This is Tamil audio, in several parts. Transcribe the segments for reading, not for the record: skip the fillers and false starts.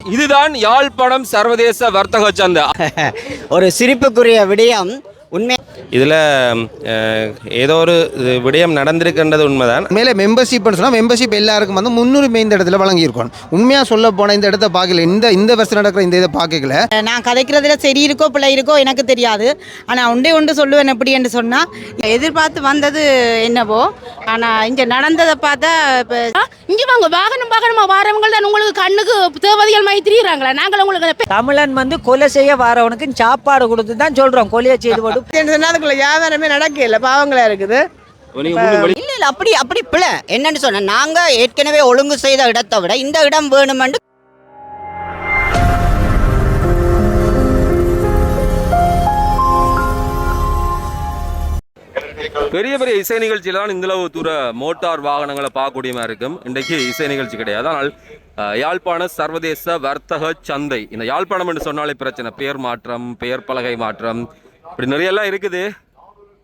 இதுதான் யாழ்ப்பாணம் சர்வதேச வர்த்தக சந்தை. ஒரு சிரிப்புக்குரிய விடயம் உண்மை. இதில் ஏதோ ஒரு விடயம் நடந்திருக்கின்றது உண்மைதான். மேலே மெம்பர்ஷிப்னு சொன்னால் மெம்பர்ஷிப் எல்லாருக்கும் வந்து முன்னுரிமை இந்த இடத்துல வழங்கியிருக்கணும். உண்மையாக சொல்ல போனால் இந்த இடத்த பார்க்கல, இந்த வருஷம் நடக்கிற இந்த இதை பார்க்கல. நான் கதைக்கிறதுல சரி இருக்கோ பிள்ளை இருக்கோ எனக்கு தெரியாது. ஆனால் ஒன்று சொல்லுவேன் எப்படி என்று சொன்னால், எதிர்பார்த்து வந்தது என்னவோ, ஆனால் இங்கே நடந்ததை பார்த்தா இப்போ இங்கே வாங்க வாகனமாக வாரவங்க தான் உங்களுக்கு கண்ணுக்கு தேவதைகள் மாதிரி திரியிறாங்களா? நாங்கள் உங்களுக்கு தமிழன் வந்து கொலை செய்ய வாரவனுக்கு சாப்பாடு கொடுத்து தான் சொல்கிறோம் கொலையை செய்து போட்டு. அதுக்குள்ள வியாபாரமே நடக்கல, பாவங்களா இருக்குது. இல்ல அப்படி பிள்ளை என்னன்னு சொன்ன, நாங்க ஏற்கனவே ஒழுங்கு செய்த இடத்தை விட இந்த இடம் வேணுமென்று பெரிய பெரிய இசை நிகழ்ச்சியில தான் இந்த தூர மோட்டார் வாகனங்களை பார்க்கக்கூடியமா இருக்கும். இன்றைக்கு இசை நிகழ்ச்சி கிடையாது. ஆனால் யாழ்ப்பாண சர்வதேச வர்த்தக சந்தை. இந்த யாழ்ப்பாணம் என்று சொன்னாலே பிரச்சனை, பெயர் மாற்றம், பெயர் பலகை மாற்றம், இப்படி நிறைய எல்லாம் இருக்குது.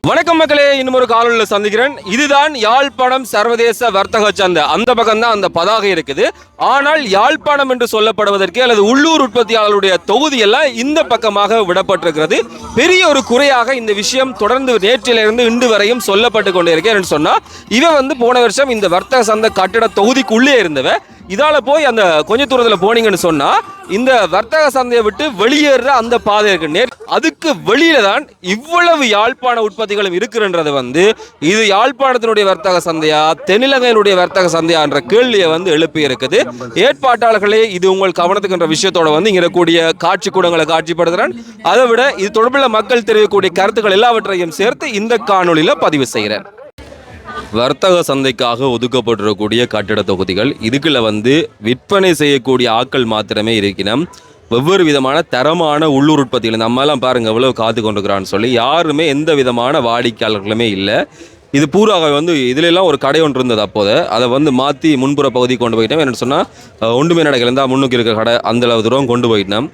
வணக்கம் மக்களே, இன்னும் ஒரு காணொலியில் சந்திக்கிறேன். இதுதான் யாழ்ப்பாணம் சர்வதேச வர்த்தக சந்தை. அந்த பக்கம் தான் அந்த பதாகை இருக்குது. ஆனால் யாழ்ப்பாணம் என்று சொல்லப்படுவதற்கு அல்லது உள்ளூர் உற்பத்தியாளருடைய தொகுதி எல்லாம் இந்த பக்கமாக விடப்பட்டிருக்கிறது. பெரிய ஒரு குறையாக இந்த விஷயம் தொடர்ந்து நேற்றிலிருந்து இன்று வரையும் சொல்லப்பட்டு கொண்டே இருக்கேன் என்று சொன்னா, இவன் போன வருஷம் இந்த வர்த்தக சந்தை கட்டிட தொகுதிக்குள்ளே இருந்தவ. இதால போய் அந்த கொஞ்ச தூரத்தில் போனீங்கன்னு சொன்னா இந்த வர்த்தக சந்தையை விட்டு வெளியேற அந்த பாதை இருக்கு. அதுக்கு வெளியில தான் இவ்வளவு யாழ்ப்பாண உற்பத்திகளும் இருக்குன்றது இது யாழ்ப்பாணத்தினுடைய வர்த்தக சந்தையா தென்னிலங்கையினுடைய வர்த்தக சந்தையா என்ற கேள்வியை எழுப்பி இருக்குது. ஏற்பாட்டாளர்களே, இது உங்கள் கவனத்துக்குன்ற விஷயத்தோட இங்க கூடிய காட்சி கூடங்களை காட்சிப்படுத்துறேன். அதை விட இது தொடர்புள்ள மக்கள் தெரிவிக்கக்கூடிய கருத்துக்கள் எல்லாவற்றையும் சேர்த்து இந்த காணொலியில பதிவு செய்கிறேன். வர்த்தக சந்தைக்காக ஒதுக்கப்பட்டிருக்கக்கூடிய கட்டிட தொகுதிகள், இதுக்குள்ள விற்பனை செய்யக்கூடிய ஆட்கள் மாத்திரமே இருக்கணும். வெவ்வேறு விதமான தரமான உள்ளூர் உற்பத்திகள் நம்மளாம் பாருங்க எவ்வளவு காத்து கொண்டிருக்கிறான்னு சொல்லி யாருமே எந்த விதமான வாடிக்கையாளர்களுமே இல்லை. இது பூராக இதுல எல்லாம் ஒரு கடை ஒன்று இருந்தது. அப்போது அதை மாற்றி முன்புற பகுதி கொண்டு போயிட்டோம். என்னென்னு சொன்னால் ஒன்றுமே நடக்கல இருந்தால் முன்னுக்கு இருக்கிற கடை அந்த அளவு தூரம் கொண்டு போயிட்டோம்.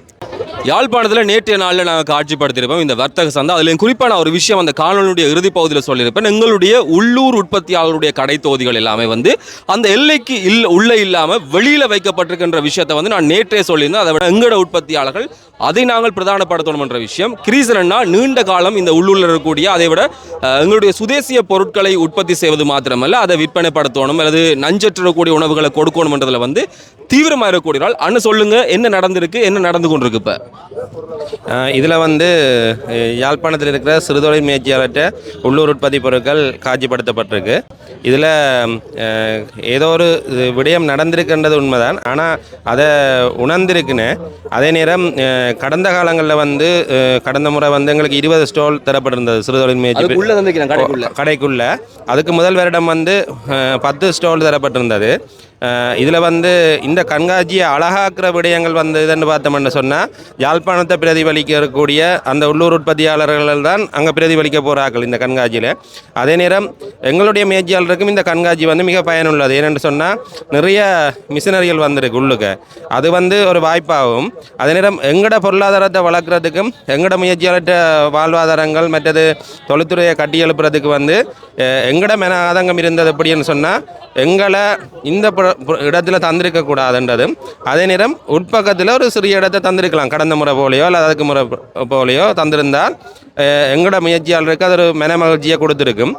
யாழ்ப்பாணத்தில் நேற்றைய நாளில் நாங்கள் காட்சிப்படுத்தியிருப்போம் இந்த வர்த்தக சந்தை. அதுலேயும் குறிப்பான ஒரு விஷயம் அந்த காணொலியுடைய இறுதி பகுதியில் சொல்லியிருப்பேன். எங்களுடைய உள்ளூர் உற்பத்தியாளருடைய கடை தொகுதிகள் எல்லாமே அந்த எல்லைக்கு உள்ளே இல்லாமல் வெளியில் வைக்கப்பட்டிருக்கின்ற விஷயத்தை நான் நேற்றே சொல்லியிருந்தேன். அதை விட எங்களோட உற்பத்தியாளர்கள் அதை நாங்கள் பிரதானப்படுத்தணும் என்ற விஷயம். கிரீசனா நீண்ட காலம் இந்த உள்ளூரில் இருக்கக்கூடிய அதை விட எங்களுடைய சுதேசிய பொருட்களை உற்பத்தி செய்வது மாத்திரமல்ல, அதை விற்பனைப்படுத்தணும் அல்லது நஞ்சற்றக்கூடிய உணவுகளை கொடுக்கணும் என்றதில் தீவிரமாக இருக்கக்கூடியவர்கள். அண்ணு சொல்லுங்க, என்ன நடந்திருக்கு, என்ன நடந்து கொண்டிருக்கு இப்போ? இதில் யாழ்ப்பாணத்தில் இருக்கிற சிறுதொழில் முயற்சியாளர்கிட்ட உள்ளூர் உற்பத்தி பொருட்கள் காட்சிப்படுத்தப்பட்டிருக்கு. இதில் ஏதோ ஒரு விடயம் நடந்திருக்கின்றது உண்மைதான். ஆனால் அதை உணர்ந்திருக்குன்னு அதே நேரம் கடந்த காலங்களில் கடந்த முறை எங்களுக்கு 20 ஸ்டால் தரப்பட்டிருந்தது சிறுதொழில் முயற்சி கடைக்குள்ள. அதுக்கு முதல் வருடம் 10 ஸ்டால் தரப்பட்டிருந்தது. இதில் இந்த கண்காட்சியை அழகாக்குற விடயங்கள் இதுன்னு பார்த்தோம்னு சொன்னால், யாழ்ப்பாணத்தை பிரதிபலிக்கக்கூடிய அந்த உள்ளூர் உற்பத்தியாளர்கள் தான் அங்கே பிரதிபலிக்க போகிறார்கள் இந்த கண்காட்சியில். அதே நேரம் எங்களுடைய முயற்சியாளருக்கும் இந்த கண்காட்சி மிக பயனுள்ளது. ஏனென்று சொன்னால் நிறைய மிஷினரிகள் வந்திருக்கு உள்ளுக்கு. அது ஒரு வாய்ப்பாகும். அதே நேரம் எங்களோட பொருளாதாரத்தை வளர்க்குறதுக்கும் எங்களோட முயற்சியாளர்கிட்ட வாழ்வாதாரங்கள் மற்றது தொழில்துறையை கட்டி எழுப்புறதுக்கு எங்களோட மென ஆதங்கம் இருந்தது எப்படின்னு சொன்னால், எங்களை இந்த இடத்துல தந்திருக்க கூடாதுன்றது. அதே நேரம் உட்பக்கத்தில் ஒரு சிறிய இடத்தை தந்திருக்கலாம். கடந்த முறை போலையோ அல்லது அதுக்கு முறை போலையோ தந்திருந்தால் எங்களோட முயற்சியாளருக்கு அது ஒரு மன மகிழ்ச்சியை கொடுத்துருக்கும்.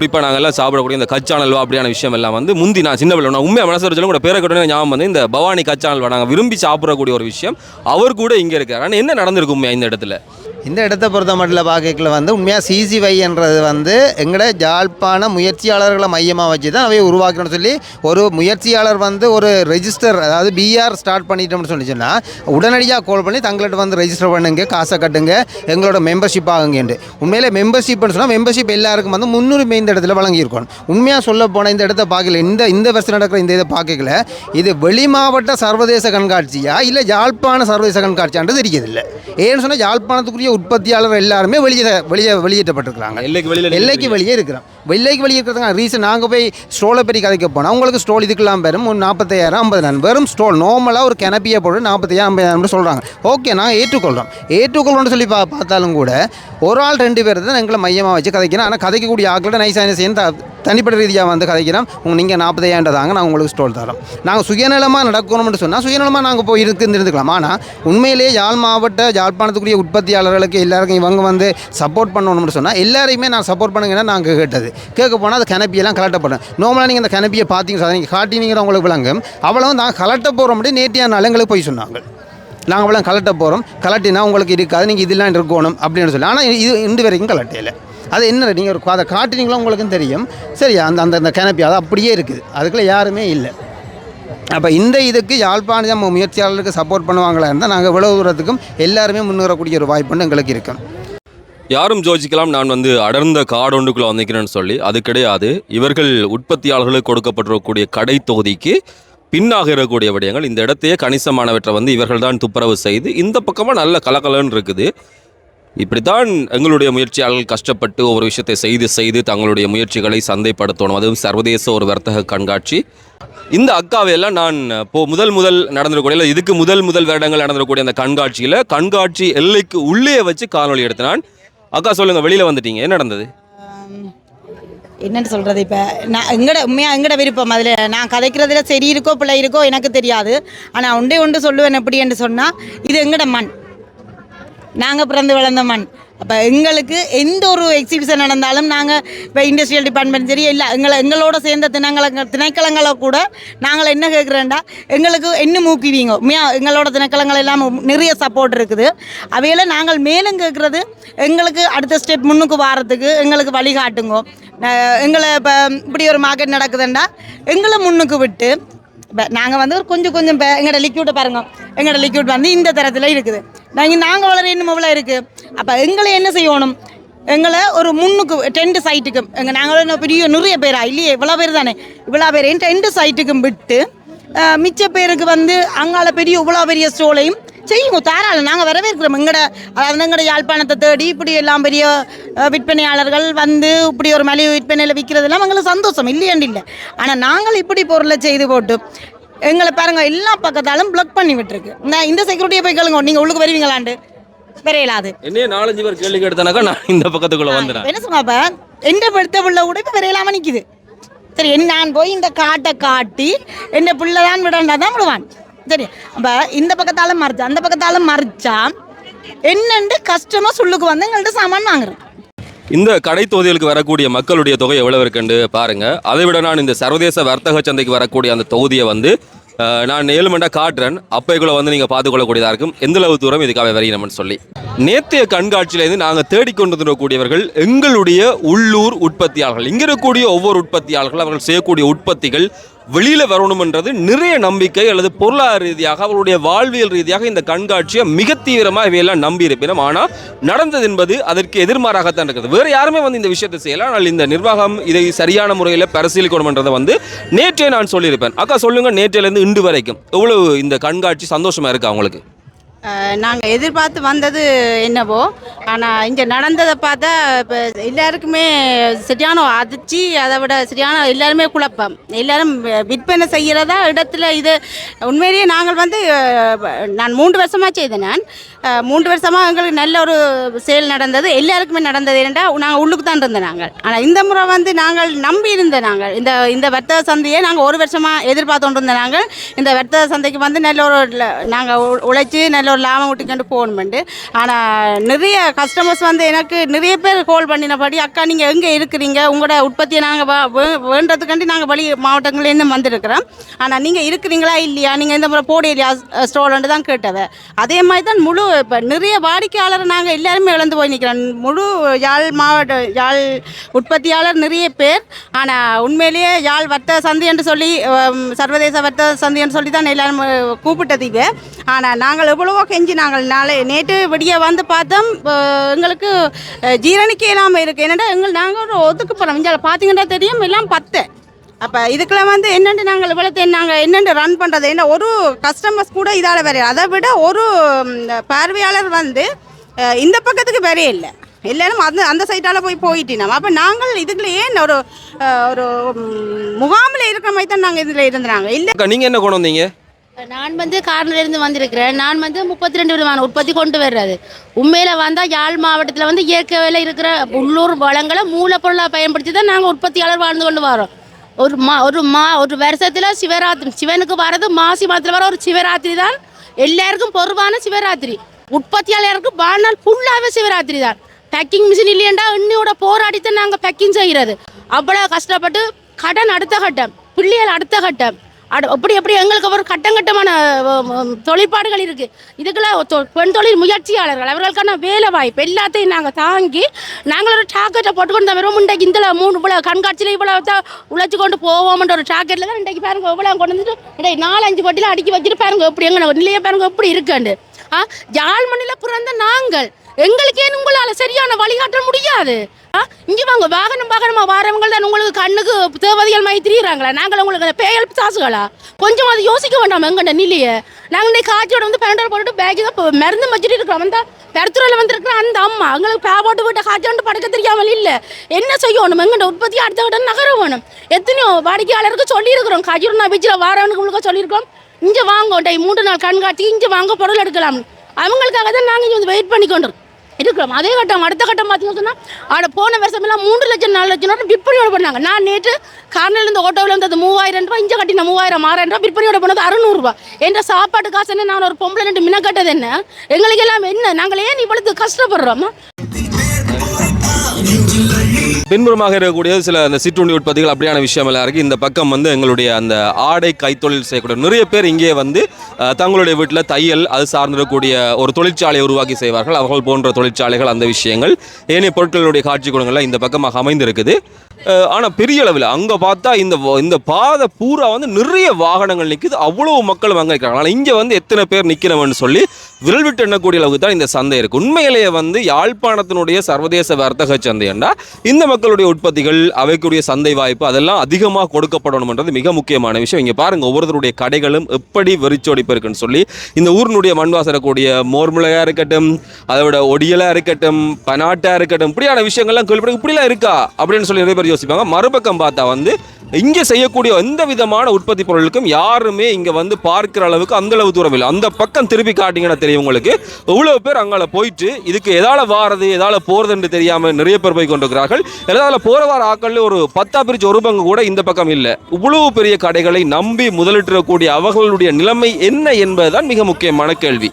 இப்போ நாங்கள்லாம் சாப்பிடக்கூடிய இந்த கச்சானல்வா அப்படியான விஷயம் எல்லாம் முந்தி நான் சின்ன பிள்ளை நான் உண்மையாக மனசு வச்சாலும் கூட பேரை கட்டணும் ஞாபகம் இந்த பவானி கச்சானல்வா நாங்கள் விரும்பி சாப்பிடக்கூடிய ஒரு விஷயம். அவர் கூட இங்கே இருக்கார். ஆனால் என்ன நடந்திருக்கு உண்மையாக இந்த இடத்துல? இந்த இடத்த பொறுத்த மட்டும் பார்க்கல உண்மையாக சிசிவை என்றது எங்களோட யாழ்ப்பாண முயற்சியாளர்களை மையமாக வச்சு தான் அவை உருவாக்கணும்னு சொல்லி ஒரு முயற்சியாளர் ஒரு ரெஜிஸ்டர், அதாவது பிஆர் ஸ்டார்ட் பண்ணிட்டோம்னு சொல்லிச்சுன்னா உடனடியாக கால் பண்ணி தங்கள்கிட்ட ரெஜிஸ்டர் பண்ணுங்க, காசை கட்டுங்க, எங்களோட மெம்பர்ஷிப் ஆகுங்கன்ட்டு. உண்மையிலே மெம்பர்ஷிப்னு சொன்னால் மெம்பர்ஷிப் எல்லாருக்கும் முன்னுரிமை இந்த இடத்துல வழங்கியிருக்கணும். உண்மையாக சொல்ல போனால் இந்த இடத்த பார்க்கல, இந்த வருஷம் நடக்கிற இந்த இதை பார்க்கல, இது வெளி மாவட்ட சர்வதேச கண்காட்சியா இல்லை யாழ்ப்பாண சர்வதேச கண்காட்சியான்றது தெரியதில்லை. ஏன்னு சொன்னால் யாழ்ப்பாணத்துக்குரிய உற்பத்தியாளர் எல்லாருமே வெளியேற்றப்பட்டிருக்கிறாங்க. எல்லைக்கு வெளியே இருக்கிறோம். வெள்ளைக்கு வெளியே இருக்கிறதுக்கு ரீசன் நாங்கள் போய் ஸ்டோலை பற்றி கதைக்க போனால் உங்களுக்கு ஸ்டோல் இதுக்கெல்லாம் பெறும் 40,000 50,000 வெறும் ஸ்டோல் நார்மலாக ஒரு கிணப்பியை போட்டு 40,000 50,000 சொல்கிறாங்க. ஓகே, நான் ஏற்றுக்கொள்கிறோம் சொல்லி பார்த்தாலும் கூட ஒரு ஆள் 2 பேர் தான் எங்களை மையமாக வச்சு கதைக்கிறோம். ஆனால் கதைக்கக்கூடிய ஆட்களோட நைசான சேர்ந்து தனிப்பட்ட ரீதியாக வந்து கதைக்கிறோம். நீங்கள் 40,000 தாங்க நாங்கள் உங்களுக்கு ஸ்டோல் தரோம். நாங்கள் சுயநலமாக நடக்கணும்னு சொன்னால் சுயநலமாக நாங்கள் போய் இருந்துக்கலாம். ஆனால் உண்மையிலேயே யாழ்ப்பாணத்துக்குரிய உற்பத்தியாளர்களுக்கு எல்லாருக்கும் இவங்க வந்து சப்போர்ட் பண்ணணும்னு சொன்னால் எல்லாரையுமே நான் சப்போர்ட் பண்ணுங்கன்னா நாங்கள் கேட்க போனால் அது கனப்பியெல்லாம் கலட்டப்படும். நார்மலாக நீங்கள் அந்த கனப்பியை பார்த்தீங்க நீங்கள் காட்டினீங்கிற உங்களுக்கு விளங்கும். அவ்வளவு நாங்கள் கலட்ட போகிற முடியும் நேற்றைய நாள் எங்களுக்கு போய் சொன்னாங்க. நாங்கள் அவ்வளோ கலட்ட போகிறோம், கலட்டினா உங்களுக்கு இருக்காது, நீங்கள் இதெல்லாம் இருக்கணும் அப்படின்னு சொல்லி. ஆனால் இது இன்று வரைக்கும் கலட்டையில். அது என்ன நீங்கள் அதை காட்டினீங்களோ உங்களுக்கும் தெரியும். சரியா அந்த அந்த கனப்பி அது அப்படியே இருக்குது, அதுக்குள்ளே யாருமே இல்லை. அப்போ இந்த இதுக்கு யாழ்ப்பாண முயற்சியாளருக்கு சப்போர்ட் பண்ணுவாங்களா இருந்தால் நாங்கள் இவ்வளவு தூரத்துக்கும் எல்லாருமே முன்னேறக்கூடிய ஒரு வாய்ப்புன்னு எங்களுக்கு இருக்கும். யாரும் யோசிக்கலாம் நான் வந்து அடர்ந்த காடொண்டுக்குள்ளே வந்திருக்கிறேன்னு சொல்லி. அது கிடையாது. இவர்கள் உற்பத்தியாளர்களுக்கு கொடுக்கப்பட்டிருக்கக்கூடிய கடை தொகுதிக்கு பின்னாக இருக்கக்கூடிய விடயங்கள். இந்த இடத்தையே கணிசமானவற்றை வந்து இவர்கள் தான் துப்புரவு செய்து இந்த பக்கமாக நல்ல கலகலன்னு இருக்குது. இப்படித்தான் எங்களுடைய முயற்சியாளர்கள் கஷ்டப்பட்டு ஒவ்வொரு விஷயத்தை செய்து தங்களுடைய முயற்சிகளை சந்தைப்படுத்தணும். அதுவும் சர்வதேச ஒரு வர்த்தக கண்காட்சி. இந்த அக்காவையெல்லாம் நான் முதல் நடந்திருக்கூடிய இதுக்கு முதல் வருடங்கள் நடந்திருக்கக்கூடிய அந்த கண்காட்சி எல்லைக்கு உள்ளே வச்சு காணொலி எடுத்தேன். அக்கா சொல்லுங்கள், வெளியில் வந்துட்டீங்க, என்ன நடந்தது? என்னென்னு சொல்கிறது, இப்போ நான் எங்கட விருப்பம் அதில் நான் கதைக்கிறதுல சரி இருக்கோ பிள்ளை இருக்கோ எனக்கு தெரியாது. ஆனால் ஒன்று சொல்லுவேன் எப்படி என்று சொன்னால், இது எங்கட மண், நாங்கள் பிறந்து வளர்ந்த மண். அப்போ எங்களுக்கு எந்த ஒரு எக்ஸிபிஷன் நடந்தாலும் நாங்கள் இப்போ இண்டஸ்ட்ரியல் டிபார்ட்மெண்ட் சரி இல்லை எங்களோட சேர்ந்த திணைக்களங்களை கூட நாங்கள் என்ன கேட்குறேன்டா, எங்களுக்கு என்ன ஊக்குவீங்க. எங்களோட திணைக்களங்கள் எல்லாம் நிறைய சப்போர்ட் இருக்குது. அவையில் நாங்கள் மேலும் கேட்குறது, எங்களுக்கு அடுத்த ஸ்டெப் முன்னுக்கு வாரத்துக்கு எங்களுக்கு வழிகாட்டுங்க. எங்களை இப்போ இப்படி ஒரு மார்க்கெட் நடக்குதுண்டா எங்களை முன்னுக்கு விட்டு இப்போ நாங்கள் வந்து கொஞ்சம் இப்போ எங்களோட லிக்யூட்டை பாருங்கள், எங்களோட லிக்யூட் வந்து இந்த தரத்தில் இருக்குது. நாங்கள் வளர இன்னும் எவ்வளோ இருக்குது. அப்போ எங்களை என்ன செய்யணும், எங்களை ஒரு முன்னுக்கு 10 சைட்டுக்கு நாங்கள் பெரிய நிறைய பேரா இல்லையே, இவ்வளோ பேர் தானே, இவ்வளோ பேரையும் 10 சைட்டுக்கும் விட்டு மிச்ச பேருக்கு வந்து அங்கால இவ்வளோ பெரிய ஸ்டோலையும் செய்யுங்க, தாராளம் நாங்கள் வரவேற்கிறோம். எங்களோட யாழ்ப்பாணத்தை தேடி இப்படி எல்லாம் பெரிய விற்பனையாளர்கள் வந்து இப்படி ஒரு மலிவு விற்பனையில் விற்கிறதெல்லாம் எங்களுக்கு சந்தோஷம் இல்லையாண்டு இல்லை. ஆனால் நாங்கள் இப்படி பொருளை செய்து போட்டு எங்களை பாருங்கள் எல்லா பக்கத்தாலும் பிளாக் பண்ணி விட்டுருக்கு. நான் இந்த செக்யூரிட்டியை போய் கேளுங்க, நீங்கள் உள்ளுக்கு வருவீங்களாண்டு வரையலாது. என்ன 4-5 பேர் கேள்வி கேட்டனாக்கா நான் இந்த பக்கத்துக்குள்ளே வந்துடுறேன். என்ன சொன்னாப்ப எந்த படுத்த பிள்ளை கூட இப்போ வரையலாமல் நிற்கிது. சரி, நான் போய் இந்த காட்டை காட்டி என் பிள்ளை தான் விடண்டா தான் விடுவான். சரி, அப்போ இந்த பக்கத்தாலும் மறைச்சா அந்த பக்கத்தாலும் மறைச்சா என்னண்டு கஸ்டமர் சொல்லுக்கு வந்து எங்கள்கிட்ட சாமான் வாங்குறேன். இந்த கடை தொகுதிகளுக்கு வரக்கூடிய மக்களுடைய தொகை எவ்வளவு இருக்குன்னு பாருங்க. அதை விட நான் இந்த சர்வதேச வர்த்தக சந்தைக்கு வரக்கூடிய அந்த தொகுதியை வந்து நான் 7 மண்டா காட்டுறேன். அப்பைக்குள்ள வந்து நீங்கள் பார்த்துக்கொள்ளக்கூடியதாக இருக்கும் எந்த அளவு தூரம் இதுக்காக வரையணும்னு சொல்லி. நேற்றைய கண்காட்சியிலேருந்து நாங்கள் தேடிக்கொண்டு வரக்கூடியவர்கள் எங்களுடைய உள்ளூர் உற்பத்தியாளர்கள். இங்கே இருக்கக்கூடிய ஒவ்வொரு உற்பத்தியாளர்கள் அவர்கள் செய்யக்கூடிய உற்பத்திகள் வெளியில் வரணும்ன்றது நிறைய நம்பிக்கை அல்லது பொருளாதார ரீதியாக அவருடைய வாழ்வியல் ரீதியாக இந்த கண்காட்சியை மிக தீவிரமாக இவையெல்லாம் நம்பி இருப்பினோம். ஆனால் நடந்தது என்பது அதற்கு எதிர்மாறாகத்தான் இருக்குது. வேறு யாருமே வந்து இந்த விஷயத்தை செய்யலாம். ஆனால் இந்த நிர்வாகம் இதை சரியான முறையில் பரிசீலிக்கணும்ன்றதை வந்து நேற்றே நான் சொல்லியிருப்பேன். அக்கா சொல்லுங்கள், நேற்றையிலேருந்து இன்று வரைக்கும் எவ்வளவு இந்த கண்காட்சி சந்தோஷமாக இருக்கா உங்களுக்கு? நாங்கள் எதிர்பார்த்து வந்தது என்னவோ, ஆனால் இங்கே நடந்ததை பார்த்தா இப்போ எல்லாருக்குமே சரியான அதிர்ச்சி, அதை விட சரியான எல்லாருமே குழப்பம். எல்லாரும் விற்பனை செய்கிறதா இடத்துல இது உண்மையிலேயே நாங்கள் வந்து நான் 3 வருஷமாக செய்தேன். நான் 3 வருஷமாக எங்களுக்கு நல்ல ஒரு சேல் நடந்தது, எல்லாருக்குமே நடந்தது. ஏன்னா நாங்கள் உள்ளுக்கு தான் இருந்தோம் நாங்கள். ஆனால் இந்த முறை வந்து நாங்கள் நம்பி இருந்தோம். நாங்கள் இந்த வர்த்தக சந்தையை நாங்கள் 1 வருஷமாக எதிர்பார்த்து இருந்தோம். நாங்கள் இந்த வர்த்தக சந்தைக்கு வந்து நல்ல ஒரு நாங்கள் உழைச்சி நல்ல ஒரு லாபம் விட்டுக்கண்டு போகணுமெண்டு. ஆனால் நிறைய கஸ்டமர்ஸ் வந்து எனக்கு நிறைய பேர் கால் பண்ணினபடி, அக்கா நீங்கள் எங்கே இருக்கிறீங்க, உங்களோட உற்பத்தியை நாங்கள் வேண்டதுக்காண்டி நாங்கள் வெளி மாவட்டங்கள்லேருந்து வந்திருக்கிறோம், ஆனால் நீங்கள் இருக்கிறீங்களா இல்லையா, நீங்கள் இந்த முறை போட இல்லையா ஸ்டோர்லண்டு தான் கேட்டவை. அதே மாதிரி தான் முழு இப்போ நிறைய வாடிக்கையாளர் நாங்கள் எல்லாருமே இழந்து போய் நிற்கிறோம். முழு யாழ் உற்பத்தியாளர் நிறைய பேர். ஆனால் உண்மையிலேயே யாழ் வர்த்தக சந்தை என்று சொல்லி சர்வதேச வர்த்தக சந்தை என்று சொல்லி தான் எல்லாரும் கூப்பிட்டதீங்க. ஆனால் நாங்கள் எவ்வளவோ கெஞ்சி நாங்கள் நேற்று விடிய வந்து பார்த்தோம், எங்களுக்கு ஜீரணிக்க இல்லாமல் இருக்குது. என்னென்னா நாங்கள் ஒரு ஒதுக்கு போகிறோம். இங்கே பார்த்தீங்கன்னா தெரியும் எல்லாம் 10. அப்போ இதுக்கெல்லாம் வந்து என்னென்று நாங்கள் இவ்வளோ நாங்கள் என்னென்று ரன் பண்ணுறது, என்ன ஒரு கஸ்டமர்ஸ் கூட இதால் வரையும். அதை விட ஒரு பார்வையாளர் வந்து இந்த பக்கத்துக்கு வரையே இல்லை, எல்லாரும் அந்த சைட்டால் போயிட்டினோம். அப்போ நாங்கள் இதுக்குள்ள ஏன் ஒரு முகாமில் இருக்கிற மாதிரி தான் நாங்கள் இதில் இருந்தாங்க. இல்லை, நீங்கள் என்ன கொண்டு வந்தீங்க? நான் வந்து கார்னிலிருந்து வந்திருக்கிறேன். நான் வந்து 32 விதமான உற்பத்தி கொண்டு வர்றது. உண்மையில் வந்தால் யாழ் மாவட்டத்தில் வந்து இயற்கையில் இருக்கிற உள்ளூர் வளங்களை மூலப்பொருளாக பயன்படுத்தி தான் நாங்கள் உற்பத்தியாளர் வாழ்ந்து கொண்டு வரோம். ஒரு வருஷத்தில் சிவராத்திரி, சிவனுக்கு வர்றது மாசி மாதத்தில் வர ஒரு சிவராத்திரி தான் எல்லாருக்கும் பொதுவான சிவராத்திரி. உற்பத்தியாளருக்கு வாழ்நாள் ஃபுல்லாகவே சிவராத்திரி தான். பேக்கிங் மிஷின் இல்லையண்டா இன்னையோட போராடித்தான் நாங்கள் பேக்கிங் செய்கிறது. அவ்வளோ கஷ்டப்பட்டு கடன் அடுத்த கட்டம், பிள்ளைகள் அடுத்த கட்டம், அப்படி எங்களுக்கு ஒரு கட்டமான தொழிற்பாடுகள் இருக்குது. இதுக்கெல்லாம் பெண் தொழில் முயற்சியாளர்கள் அவர்களுக்கான வேலை வாய்ப்பு எல்லாத்தையும் நாங்கள் தாங்கி நாங்கள் ஒரு டாக்கெட்டை போட்டுக்கொண்டு தான் வரோம். இன்றைக்கு இந்த 3 இவ்வளோ கண்காட்சியில் இவ்வளோ தான் உழைச்சி கொண்டு போவோம்ன்ற ஒரு டாக்கெட்டில் தான் இன்றைக்கு பாருங்க இவ்வளோ கொண்டு வந்துட்டு இன்றைக்கு 4-5 பட்டியில் அடுக்கி வச்சுட்டு பாருங்க எப்படி எங்கள் நிலையை பாருங்க எப்படி இருக்குண்டு. யாழ் மண்ணில் பிறந்த நாங்கள் எங்களுக்கு ஏன் உங்களால் சரியான வழிகாட்ட முடியாது? இங்கே வாங்க வாகனமாக வாரவங்க தான் உங்களுக்கு கண்ணுக்கு தேவதைகள் மாதிரி திரியிறாங்களா? நாங்கள் உங்களுக்கு பேயல் சாசுகளா? கொஞ்சம் அதை யோசிக்க வேண்டாம். எங்கள்ட நிலையை நாங்கள் இன்றைக்கு காய்ச்சோட வந்து பேண்டல் போட்டுட்டு பேக்கு தான் மருந்து வச்சுட்டு இருக்கிறோம். அந்த பெருத்துறையில் வந்துருக்கிற அந்த அம்மா எங்களுக்கு பே போட்டு விட்ட காய்ச்சோண்டு படுக்க தெரியாமல் இல்லை. என்ன செய்யணும்? எங்கள்ட உற்பத்தி அடுத்த விட நகர வேணும். எத்தனையோ வாடிக்கையாளருக்கு சொல்லியிருக்கிறோம். காய்ச்சல் பீச்சில் வாரவனுக்கு சொல்லியிருக்கோம் இங்கே வாங்க 3 நாள் கண்காட்சி இங்கே வாங்க பொருள் எடுக்கலாம். அவங்களுக்காக தான் நாங்கள் இங்கே வந்து வெயிட் பண்ணி கொண்டு இருக்கிறோம். அதே கட்டம் அடுத்த கட்டம் பார்த்தீங்கன்னு சொன்னால் போன வருஷம் எல்லாம் 3 லட்சம் 4 லட்சம் விற்பனையோட பண்ணாங்க. நான் நேற்று கார்னில் இருந்து ஓட்டோவில் இருந்தது 3000 ரூபாய், இங்கே கட்டின 3000 ரூபாய், விற்பனையோட போனது 600 ரூபாய். என்ற சாப்பாட்டு காசு என்ன? நான் ஒரு பொம்பளை 2 மின கட்டது என்ன? எங்களுக்கு எல்லாம் என்ன? நாங்கள் ஏன் இவ்வளவு கஷ்டப்படுறோம்? பின்புறமாக இருக்கக்கூடிய சில அந்த சிற்றுண்டி உற்பத்திகள் அப்படியான விஷயம் எல்லாம் இருக்குது. இந்த பக்கம் வந்து எங்களுடைய அந்த ஆடை கைத்தொழில் செய்யக்கூடிய நிறைய பேர் இங்கே வந்து தங்களுடைய வீட்டில் தையல் அது சார்ந்திருக்கக்கூடிய ஒரு தொழிற்சாலையை உருவாக்கி செய்வார்கள். அவர்கள் போன்ற தொழிற்சாலைகள் அந்த விஷயங்கள் ஏனைய பொருட்களுடைய காட்சி குணங்கள்லாம் இந்த பக்கமாக அமைந்திருக்குது. ஆனால் பெரிய அளவில் அங்கே பார்த்தா இந்த பாதை பூரா வந்து நிறைய வாகனங்கள் நிற்குது. அவ்வளோ மக்கள் அங்கே இருக்கிறாங்க. ஆனால் இங்கே வந்து எத்தனை பேர் நிற்கிறவன்னு சொல்லி விரல் விட்டு எண்ணக்கூடிய அளவுக்கு தான் இந்த சந்தை இருக்குது. உண்மையிலேயே வந்து யாழ்ப்பாணத்தினுடைய சர்வதேச வர்த்தக சந்தைண்டா இந்த மக்களுடைய உற்பத்திகள் அவைக்குரிய சந்தை வாய்ப்பு அதெல்லாம் அதிகமாக கொடுக்கப்படணும்ன்றது மிக முக்கியமான விஷயம். இங்கே பாருங்கள் ஒவ்வொருத்தருடைய கடைகளும் எப்படி வெறிச்சோடிப்பு இருக்குன்னு சொல்லி இந்த ஊரினுடைய மண்வாசரக்கூடிய மோர்முளையாக இருக்கட்டும், அதை விட ஒடியலாக இருக்கட்டும், பனாட்டாக இருக்கட்டும், இப்படியான விஷயங்கள்லாம் கேள்விப்படும். இப்படிலாம் இருக்கா அப்படின்னு சொல்லி நிறைய பேர் யோசிப்பாங்க. மறுபக்கம் பார்த்தா வந்து இங்கே செய்யக்கூடிய எந்த விதமான உற்பத்தி பொருளுக்கும் யாருமே இங்கே வந்து பார்க்கிற அளவுக்கு அந்த அளவு தூரம் இல்லை. அந்த பக்கம் திருப்பி காட்டிங்கன்னா தெரியும் உங்களுக்கு இவ்வளோ பேர் அங்கே போயிட்டு இதுக்கு எதால வாரது எதால போகிறதுன்னு தெரியாமல் நிறைய பேர் போய் கொண்டிருக்கிறார்கள். எதால போகிற வார ஆக்கள் ஒரு 10 பிரிச்சு ஒரு பங்கு கூட இந்த பக்கம் இல்லை. இவ்வளவு பெரிய கடைகளை நம்பி முதலிட்டிருக்கக்கூடிய அவர்களுடைய நிலைமை என்ன என்பதுதான் மிக முக்கியமான கேள்வி.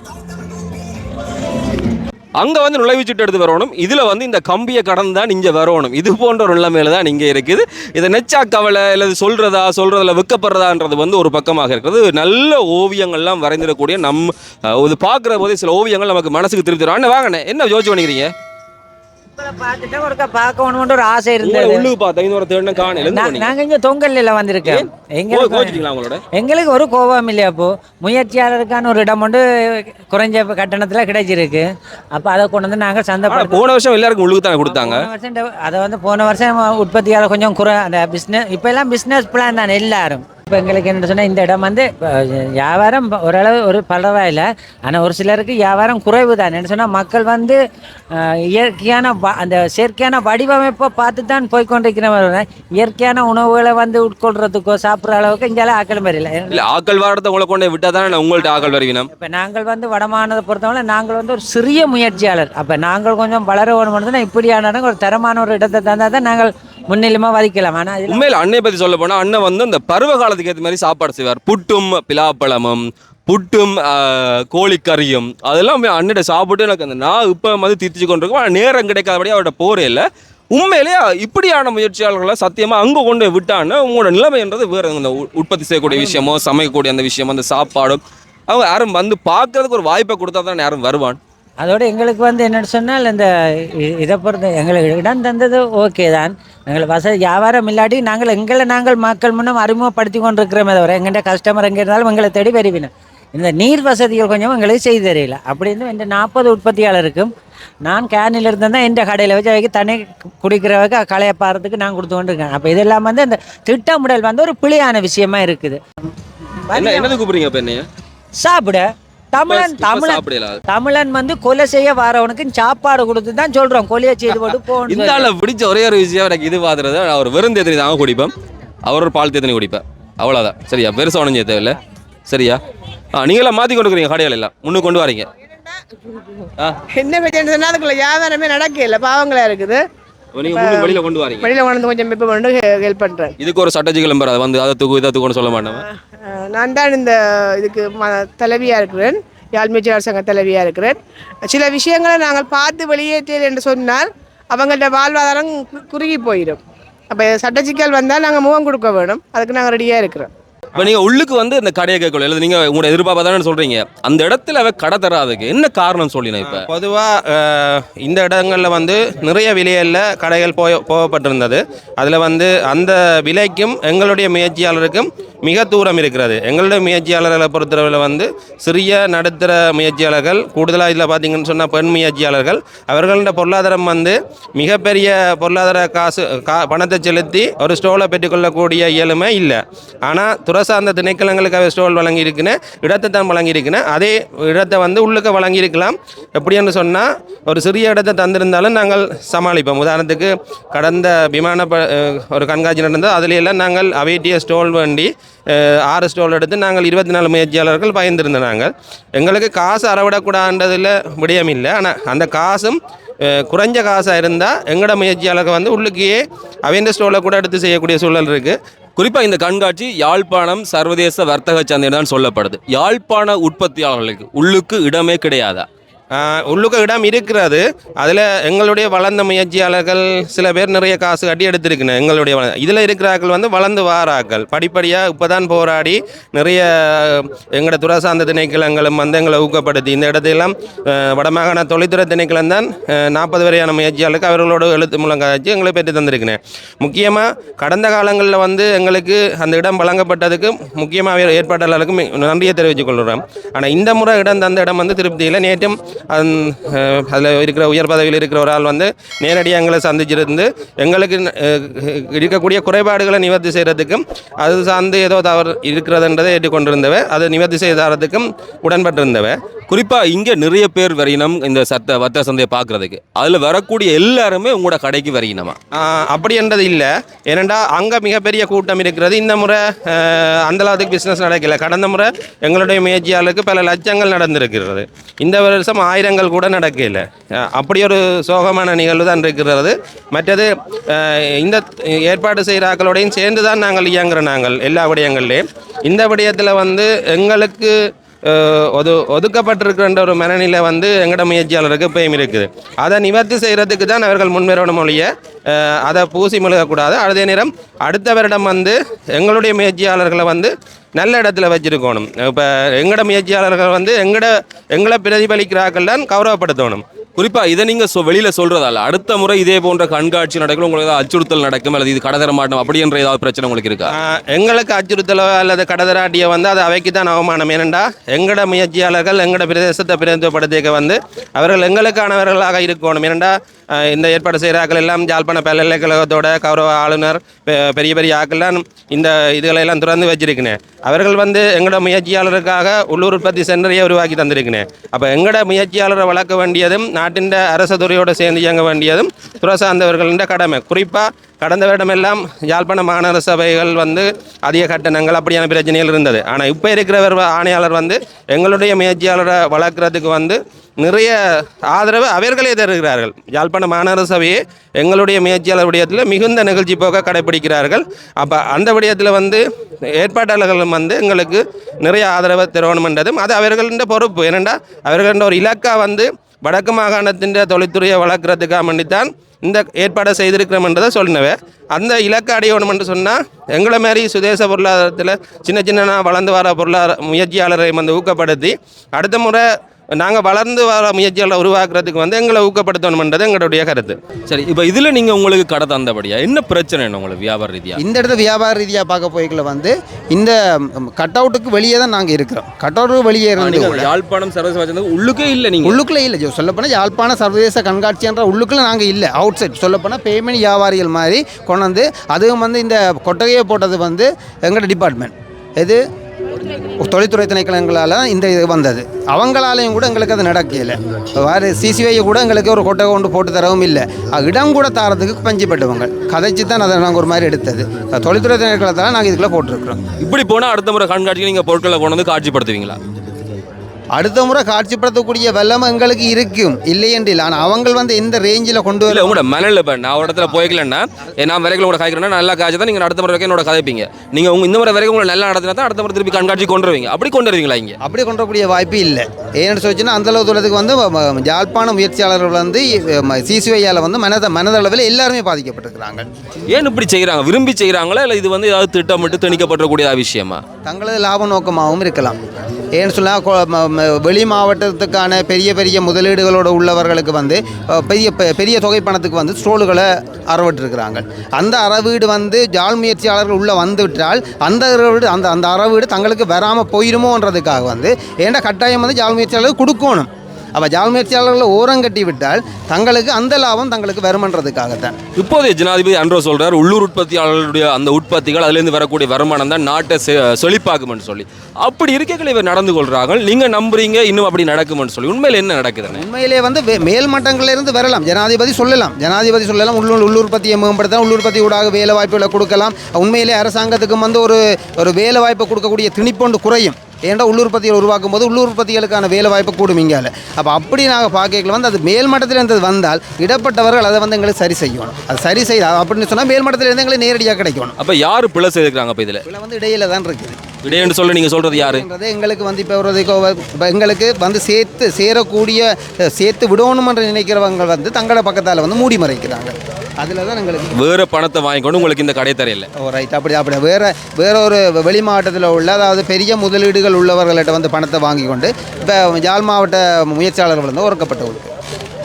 அங்கே வந்து நுழைவுச்சீட்டு எடுத்து வரணும். இதில் வந்து இந்த கம்பியை கடந்து தான் இங்கே வரணும். இது போன்ற ஒரு நிலைமையில தான் இங்கே இருக்குது. இதை நெச்சா கவலை இல்லை சொல்கிறதில் விற்கப்படுறதான்றது வந்து ஒரு பக்கமாக இருக்கிறது. நல்ல ஓவியங்கள்லாம் வரைந்திடக்கூடிய இது பார்க்குற போதே சில ஓவியங்கள் நமக்கு மனசுக்கு திருப்தி தரும். அண்ணே வாங்கண்ணே, என்ன யோசிச்சு பண்ணிக்கிறீங்க? பார்த்துட்டு ஒருக்கா பார்க்கணும்னு ஒரு ஆசை இருந்தது. உள்ளுக்கு பார்த்தா இன்னொரு தேடின காணல. நாங்கள் இங்கே தொங்கல்ல வந்திருக்கேன். எங்களுக்கு ஒரு கோபம் இல்லையா? அப்போ முயற்சியாளருக்கான ஒரு இடம் ஒன்று குறைஞ்ச கட்டணத்தில் கிடைச்சிருக்கு. அப்போ அதை கொண்டு வந்து நாங்கள் சந்தைப்படுத்த போன வருஷம் எல்லாருக்கும் உள்ளுக்கு தானே கொடுத்தாங்க. அதை வந்து போன வருஷம் உற்பத்தியாளர் கொஞ்சம் அந்த பிஸ்னஸ் இப்போ எல்லாம் பிஸ்னஸ் பிளான் தானே எல்லாரும். இப்போ எங்களுக்கு என்ன சொன்னால் இந்த இடம் வந்து வியாபாரம் ஓரளவு ஒரு பரவாயில்லை. ஆனால் ஒரு சிலருக்கு வியாபாரம் குறைவு தான். என்ன சொன்னால் மக்கள் வந்து இயற்கையான அந்த செயற்கையான வடிவமைப்பை பார்த்து தான் போய்கொண்டிருக்கிறவங்க. இயற்கையான உணவுகளை வந்து உட்கொள்றதுக்கோ சாப்பிட்ற அளவுக்கு இங்கே ஆக்கள் வரையில இல்லை. ஆக்கள் வாரத்தை உங்களை கொண்டு விட்டால் தானே உங்கள்கிட்ட ஆக்கள் வருவினோம். இப்போ நாங்கள் வந்து வடமானதை பொறுத்தவரை நாங்கள் வந்து ஒரு சிறிய முயற்சியாளர். அப்போ நாங்கள் கொஞ்சம் வளர வேணும்னா இப்படியான ஒரு தரமான ஒரு இடத்தை தந்தால் தான் நாங்கள் முன்னிலைமாக வதிக்கலாம். ஆனால் உண்மையில் அன்னை பற்றி சொல்ல போனால் அண்ணன் வந்து இந்த பருவ காலத்துக்கு ஏற்ற மாதிரி சாப்பாடு செய்வார். புட்டும் பிலாப்பழமும் புட்டும் கோழிக்கறியும் அதெல்லாம் அன்னிட்ட சாப்பிட்டு எனக்கு அந்த நான் இப்போ வந்து தீர்த்து கொண்டிருக்கோம். ஆனால் நேரம் கிடைக்காதபடி அவர்கிட்ட போகிறே இல்லை. உண்மையிலேயே இப்படியான முயற்சியாளர்களை சத்தியமாக அங்கே கொண்டு விட்டான்னு உங்களோட நிலைமைன்றது வேறு. இந்த உற்பத்தி செய்யக்கூடிய விஷயமோ சமைக்கக்கூடிய அந்த விஷயமோ அந்த சாப்பாடும் அவங்க யாரும் வந்து பார்க்கறதுக்கு ஒரு வாய்ப்பை கொடுத்தா தான் யாரும் வருவான். அதோடு எங்களுக்கு வந்து என்னென்னு சொன்னால் இந்த இதை பொறுத்த எங்களுக்கு இடம் தந்தது ஓகே தான். எங்களுக்கு வசதி வியாபாரம் இல்லாட்டி நாங்கள் மக்கள் முன்னும் அறிமுகப்படுத்தி கொண்டிருக்கிறோமே தவிர எங்கள்கிட்ட கஸ்டமர் எங்கே இருந்தாலும் எங்களை தேடி வருவினோம். இந்த நீர் வசதிகள் கொஞ்சம் எங்களுக்கு செய்து தெரியல. அப்படி இருந்து இந்த 40 உற்பத்தியாளருக்கும் நான் கேனில் இருந்தேன் தான் என் கடையில் வச்சு அவைக்கு தண்ணி குடிக்கிறவங்க களையை பாறதுக்கு நான் கொடுத்து கொண்டிருக்கேன். அப்போ இதெல்லாம் வந்து இந்த திட்டமிடல் வந்து ஒரு பிழையான விஷயமா இருக்குது. என்னது கூப்பிடுறீங்க? இப்போ என்ன சாப்பிட தமிழன் வந்து கொலை செய்ய வரவனுக்கு சாப்பாடு கொடுத்து தான் சொல்றோம். கொலையை செய்து போட்டு போகணும். இந்த பிடிச்ச ஒரே ஒரு விஷயம் எனக்கு இது பாத்துறது, அவர் வெறும் தேத்தனி தான் குடிப்பேன். அவர் ஒரு பால் தேத்தனி குடிப்பேன். அவ்வளோதான். சரியா? பெருசாக ஒன்றும் தேவையில்லை. சரியா? நீங்களாம் மாற்றி கொண்டு இருக்கிறீங்க கடைகள் எல்லாம் முன்னுக்கு கொண்டு வரீங்க. என்ன பிரச்சனை சொன்னால் அதுக்குள்ள வியாபாரமே நடக்கல, பாவங்களா இருக்குது. நீங்கள் முன்னுக்கு வெளியில் கொண்டு வரீங்க. வெளியில் கொண்டு வந்து கொஞ்சம் இப்போ கொண்டு ஹெல்ப் பண்ணுறேன். இதுக்கு ஒரு சட்டஜி கிளம்புற அது வந்து அதை தூக்கு இதை தூக்குன்னு சொல்ல மாட்டேன். நான் தான் இந்த இதுக்கு தலைவியாக இருக்கிறேன், யாழ்மிச்சி அரசாங்க தலைவியாக இருக்கிறேன். சில விஷயங்களை நாங்கள் பார்த்து வெளியேற்றல் என்று சொன்னால் அவங்கள்ட்ட வாழ்வாதாரம் குறுகி போயிடும். அப்போ சட்டச்சிக்கல் வந்தால் நாங்கள் முகம் கொடுக்க வேணும், அதுக்கு நாங்கள் ரெடியாக இருக்கிறோம். இப்போ நீங்கள் உள்ளுக்கு வந்து இந்த கடையை கேட்கல இல்லை, நீங்கள் உங்களோட எதிர்பார்ப்பா தானே சொல்கிறீங்க. அந்த இடத்துல அவ கடை தராதுக்கு என்ன காரணம் சொல்லினேன். இப்போ பொதுவாக இந்த இடங்களில் வந்து நிறைய விலையில் கடைகள் போகப்பட்டிருந்தது. அதில் வந்து அந்த விலைக்கும் எங்களுடைய முயற்சியாளருக்கும் மிக தூரம் இருக்கிறது. எங்களுடைய முயற்சியாளர்களை பொறுத்தளவில் வந்து சிறிய நடுத்தர முயற்சியாளர்கள், கூடுதலாக இதில் பார்த்தீங்கன்னு சொன்னால் பெண் முயற்சியாளர்கள், அவர்களோட பொருளாதாரம் வந்து மிகப்பெரிய பொருளாதார பணத்தை செலுத்தி ஒரு ஸ்டோலை பெற்றுக்கொள்ளக்கூடிய இயலுமே இல்லை. ஆனால் துறைசார்ந்த திணைக்களங்களுக்கு அவை ஸ்டோல் வழங்கியிருக்குன்னு இடத்தை தான் வழங்கியிருக்குன்னு அதே இடத்தை வந்து உள்ளுக்க வழங்கியிருக்கலாம். எப்படின்னு சொன்னால் ஒரு சிறிய இடத்தை தந்திருந்தாலும் நாங்கள் சமாளிப்போம். உதாரணத்துக்கு கடந்த ஒரு கண்காட்சி நடந்தது, அதுலையெல்லாம் நாங்கள் அவைட்டிய ஸ்டோல் வேண்டி 6 ஸ்டோல் எடுத்து நாங்கள் 24 முயற்சியாளர்கள் பயந்திருந்தோம். நாங்கள் எங்களுக்கு காசு அறவிடக்கூடாதுன்றதில் விடயம் இல்லை. ஆனால் அந்த காசும் குறைஞ்ச காசாக இருந்தால் எங்களோட முயற்சியாளர்கள் வந்து உள்ளுக்கையே அவைந்த ஸ்டோலை கூட எடுத்து செய்யக்கூடிய சூழல் இருக்குது. குறிப்பாக இந்த கண்காட்சி யாழ்ப்பாணம் சர்வதேச வர்த்தக சந்தை தான் சொல்லப்படுது. யாழ்ப்பாண உற்பத்தியாளர்களுக்கு உள்ளுக்கு இடமே கிடையாதா? உள்ளுக்க இடம் இருக்கிறது. அதில் எங்களுடைய வளர்ந்த முயற்சியாளர்கள் சில பேர் நிறைய காசு கட்டி எடுத்திருக்கணும். எங்களுடைய இதில் இருக்கிறார்கள் வந்து வளர்ந்து வாராக்கள் படிப்படியாக இப்போ தான் போராடி நிறைய எங்களோட துறை சார்ந்த திணைக்களங்களும் வந்து எங்களை ஊக்கப்படுத்தி இந்த இடத்தையெல்லாம் வடமாகாண தொழில்துறை திணைக்களம் தான் 40 வரையான முயற்சியாளருக்கு அவர்களோட எழுத்து மூலம் காய்ச்சி எங்களை பெற்று தந்திருக்கிறேன். முக்கியமாக கடந்த காலங்களில் வந்து எங்களுக்கு அந்த இடம் வழங்கப்பட்டதுக்கு முக்கியமாக ஏற்பாட்டாளர்களுக்கும் நன்றியை தெரிவித்துக் கொள்கிறோம். ஆனால் இந்த முறை இடம் தந்த இடம் வந்து திருப்தியில் நேற்றும் அதில் இருக்கிற உயர் பதவியில் இருக்கிற ஒரு ஆள் வந்து நேரடியாக எங்களை சந்திச்சிருந்து எங்களுக்கு இருக்கக்கூடிய குறைபாடுகளை நிவர்த்தி செய்கிறதுக்கும் அது சார்ந்து ஏதோ தவறு இருக்கிறதுன்றதை ஏற்றுக்கொண்டிருந்தவ அதை நிவர்த்தி செய்ததுக்கும் உடன்பட்டிருந்தவ. குறிப்பாக இங்கே நிறைய பேர் வரையினம் இந்த வர்த்தக சந்தையை பார்க்குறதுக்கு. அதில் வரக்கூடிய எல்லாருமே உங்களோட கடைக்கு வரையினமா? அப்படி என்றது இல்லை. ஏனெண்டா அங்கே மிகப்பெரிய கூட்டம் இருக்கிறது. இந்த முறை அந்தளவுக்கு பிஸ்னஸ் நடக்கலை. கடந்த முறை எங்களுடைய முயற்சியாளருக்கு பல லட்சங்கள் நடந்திருக்கிறது. இந்த வருஷம் ஆயிரங்கள் கூட நடக்கல. அப்படி ஒரு சோகமான நிகழ்வு தான் இருக்கிறது. மற்றது இந்த ஏற்பாடு செய்கிறாக்களோடையும் சேர்ந்து தான் நாங்கள் இயங்குகிறோம். நாங்கள் எல்லா விடயங்கள்லேயும் இந்த விடயத்தில் வந்து எங்களுக்கு ஒதுக்கப்பட்டிருக்கின்ற ஒரு மனநிலை வந்து எங்களோட முயற்சியாளருக்கு எப்பயும் இருக்குது. அதை நிவர்த்தி செய்கிறதுக்கு தான் அவர்கள் முன்வரணும் மொழியை அதை பூசி மெழுகக்கூடாது. அதே நேரம் அடுத்த வருடம் வந்து எங்களுடைய முயற்சியாளர்களை வந்து நல்ல இடத்துல வச்சிருக்கணும். இப்போ எங்களோட முயற்சியாளர்கள் வந்து எங்களை பிரதிபலிக்கிறார்கள் தான் கௌரவப்படுத்தணும். குறிப்பாக இதை நீங்கள் வெளியில் சொல்கிறதால அடுத்த முறை இதே போன்ற கண்காட்சி நடக்கும் உங்களுக்கு ஏதாவது அச்சுறுத்தல் நடக்கும் அல்லது இது கடதர மாட்டோம் அப்படின்ற ஏதாவது பிரச்சனை உங்களுக்கு இருக்கா? எங்களுக்கு அச்சுறுத்தலோ அல்லது கடதராட்டியோ வந்து அது அவைக்கு தான் அவமானம். ஏனெண்டா எங்களோட முயற்சியாளர்கள் எங்களோட பிரதேசத்தை பிரதிநிதித்துவப்படுத்திக்க வந்து அவர்கள் எங்களுக்கானவர்களாக இருக்கணும். ஏனெண்டா இந்த ஏற்பாடு செய்கிறாக்கள் எல்லாம் யாழ்ப்பாண பல்கலைக்கழகத்தோட கௌரவ ஆளுநர் பெரிய பெரிய ஆக்கள்லாம் இந்த இதுகளெல்லாம் திறந்து வச்சிருக்கிறேன். அவர்கள் வந்து எங்களோட முயற்சியாளருக்காக உள்ளூர் உற்பத்தி சென்டரையே உருவாக்கி தந்திருக்கிறேன். அப்போ எங்களோட முயற்சியாளரை வளர்க்க வேண்டியதும் நாட்டின் அரச துறையோடு சேர்ந்து இயங்க வேண்டியதும் துறை சார்ந்தவர்களின் கடமை. குறிப்பாக கடந்த வருடமெல்லாம் யாழ்ப்பாண மாநகர சபைகள் வந்து அதிக கட்டணங்கள் அப்படியான பிரச்சனைகள் இருந்தது. ஆனால் இப்போ இருக்கிறவர் ஆணையாளர் வந்து எங்களுடைய முயற்சியாளரை வளர்க்குறதுக்கு வந்து நிறைய ஆதரவு அவர்களே தருகிறார்கள். யாழ்ப்பாண மாநகர சபையை எங்களுடைய முயற்சியாளர் விடயத்தில் மிகுந்த நிகழ்ச்சி போக்க கடைபிடிக்கிறார்கள். அப்போ அந்த விடயத்தில் வந்து ஏற்பாட்டாளர்களும் வந்து எங்களுக்கு நிறைய ஆதரவு தரணுமென்றதும் அது அவர்களின் பொறுப்பு. ஏனெண்டா அவர்களின் ஒரு இலக்கா வந்து வடக்கு மாகாணத்தின் தொழில்துறையை வளர்க்குறதுக்காக வேண்டித்தான் இந்த ஏற்பாடை செய்திருக்கிறோம்ன்றதை சொன்னவே. அந்த இலக்கை அடையணும் என்று சொன்னால் எங்களை மாதிரி சுதேச பொருளாதாரத்தில் சின்ன சின்ன வளர்ந்து வர முயற்சியாளரை வந்து ஊக்கப்படுத்தி அடுத்த முறை நாங்கள் வளர்ந்து வர முயற்சிகளை உருவாக்குறதுக்கு வந்து எங்களை ஊக்கப்படுத்தணும்ன்றது எங்களுடைய கருத்து. சரி, இப்போ இதில் நீங்கள் உங்களுக்கு கடை தந்தபடியா என்ன பிரச்சனை என்ன உங்களுக்கு வியாபார ரீதியாக? இந்த இடத்துல வியாபார ரீதியாக பார்க்க போய்களை வந்து இந்த கட் அவுட்டுக்கு வெளியே தான் நாங்கள் இருக்கிறோம். கட் அவுட்டுக்கு வெளியே இருந்து யாழ்ப்பாணம் சர்வதேச உள்ளுக்கே இல்லை. நீங்கள் உள்ளுக்குள்ளே இல்லை. சொல்லப்போனால் யாழ்ப்பாண சர்வதேச கண்காட்சின்ற உள்ளுக்குள்ளே நாங்கள் இல்லை. அவுட் சைட் சொல்லப்போனால் பேமெண்ட் வியாபாரிகள் மாதிரி கொண்டு வந்து அதுவும் வந்து இந்த கொட்டகையை போட்டது வந்து எங்களோட டிபார்ட்மெண்ட் இது தொழில்துறை திணைக்களங்களால் இந்த இது வந்தது. அவங்களாலையும் கூட எங்களுக்கு அது நடக்கல. வேறு சிசிஐயை கூட எங்களுக்கு ஒரு கொட்டகை கொண்டு போட்டு தரவும் இல்லை. இடம் கூட தாரத்துக்கு பஞ்சிப்பட்டவங்க கதைச்சி தான் அதை நாங்கள் ஒரு மாதிரி எடுத்தது. தொழில்துறை திணைக்களத்தால் நாங்கள் இதுக்குள்ளே போட்டிருக்கிறோம். இப்படி போனால் அடுத்த முறை கண்காட்சிக்கு நீங்கள் பொருட்களை கொண்டு வந்து காட்சிப்படுத்துவீங்களா? அடுத்த முறை காட்சிப்படுத்தக்கூடிய வல்லமை எங்களுக்கு இருக்கும் இல்லையென்றில். ஆனால் அவங்க வந்து எந்த ரேஞ்சில் கொண்டு இல்லை வர உங்களோட மனநிலை இப்போ நான் ஒரு இடத்துல போய்க்கலன்னா நான் வரைக்கும் கூட காய்க்கிறேன்னா நல்லா காய்ச்சி தான் நீங்கள் அடுத்த முறை வரைக்கும் என்னோட கதைப்பீங்க. நீங்கள் இந்த முறை வரைக்கும் உங்களை நல்லா நடத்தினா தான் அடுத்த முறை திருப்பி கண்காட்சி கொண்டு வருவீங்க. அப்படி கொண்டு வருவீங்களா இங்கே? அப்படி கொண்டு வரக்கூடிய வாய்ப்பு இல்லை. ஏன்னு சொல்லிச்சுன்னா அந்தளவு தூரத்துக்கு வந்து யாழ்ப்பாண முயற்சியாளர்கள் வந்து சிசிஐயால் வந்து மனதளவில் எல்லாருமே பாதிக்கப்பட்டிருக்கிறாங்க. ஏன் இப்படி செய்கிறாங்க? விரும்பி செய்கிறாங்களா இல்லை இது வந்து ஏதாவது திட்டமிட்டு திணிக்கப்படக்கூடிய விஷயமா? தங்களது லாப நோக்கமாகவும் இருக்கலாம். ஏன்னு சொன்னால் வெளி மாவட்டத்துக்கான பெரிய பெரிய முதலீடுகளோடு உள்ளவர்களுக்கு வந்து பெரிய தொகை பணத்துக்கு வந்து ஸ்டோல்களை அறவிட்டிருக்கிறாங்க. அந்த அறவீடு வந்து ஜாழ் முயற்சியாளர்கள் உள்ளே வந்துவிட்டால் அந்த அறவீடு தங்களுக்கு வராமல் போயிடுமோன்றதுக்காக வந்து ஏன்னா கட்டாயம் வந்து ஜாழ் முயற்சியாளர்கள் கொடுக்கணும். அப்போ ஜாழ் முயற்சியாளர்களை ஓரங்கட்டி விட்டால் தங்களுக்கு அந்த லாபம் தங்களுக்கு வருமன்றதுக்காகத்தான். இப்போதைய ஜனாதிபதி அன்றோ சொல்கிறார் உள்ளூர் உற்பத்தியாளர்களுடைய அந்த உற்பத்திகள் அதுலேருந்து வரக்கூடிய வருமானம் தான் நாட்டை செழிப்பாக்குமென்னு சொல்லி. அப்படி இருக்கைகள் இவர் நடந்து கொள்கிறாங்க. நீங்கள் நம்புறீங்க இன்னும் அப்படி நடக்குமென்னு சொல்லி. உண்மையில் என்ன நடக்குதுன்னு உண்மையிலே வந்து மேல் மட்டங்களிலிருந்து வரலாம். ஜனாதிபதி சொல்லலாம் உள்ளூர் உற்பத்தியை மேம்படுத்தலாம், உள்ளூர் உற்பத்தி ஊடாக வேலை வாய்ப்புகளை கொடுக்கலாம். உண்மையிலே அரசாங்கத்துக்கு வந்து ஒரு வேலை வாய்ப்பை கொடுக்கக்கூடிய திணிப்பொண்டு குறையும். ஏன்னா உள்ளூர் உற்பத்தியை உருவாக்கும் போது உள்ளூர் உற்பத்திகளுக்கான வேலை வாய்ப்பு கூடும் இங்கால. அப்போ அப்படி நாங்கள் பார்க்கல வந்து அது மேல் மட்டத்தில் இருந்தது வந்தால் இடப்பட்டவர்கள் அதை வந்து எங்களுக்கு சரி செய்யணும். அது சரி செய்ய அப்படின்னு சொன்னால் மேல் மட்டத்தில் இருந்து எங்களுக்கு நேரடியாக கிடைக்கணும். அப்போ யார் பிள்ளை செய்திருக்கிறாங்க? அப்போ இதில் வந்து இடையில தான் இருக்குது. இடையன்னு சொல்ல நீங்கள் சொல்கிறது யார்? எங்களுக்கு வந்து இப்போ எங்களுக்கு வந்து சேர்த்து விடணும்னு நினைக்கிறவங்க வந்து தங்களோட பக்கத்தால் வந்து மூடி மறைக்கிறாங்க. அதில் தான் எங்களுக்கு வேறு பணத்தை வாங்கிக்கொண்டு உங்களுக்கு இந்த கடை தெரியல. ரைட். அப்படி வேற ஒரு வெளி மாவட்டத்தில் உள்ள அதாவது பெரிய முதலீடுகள் உள்ளவர்கள்ட்ட வந்து பணத்தை வாங்கி கொண்டு இப்போ யாழ் மாவட்ட முயற்சியாளர்கள் வந்து ஒர்க்கப்பட்டவர்கள்.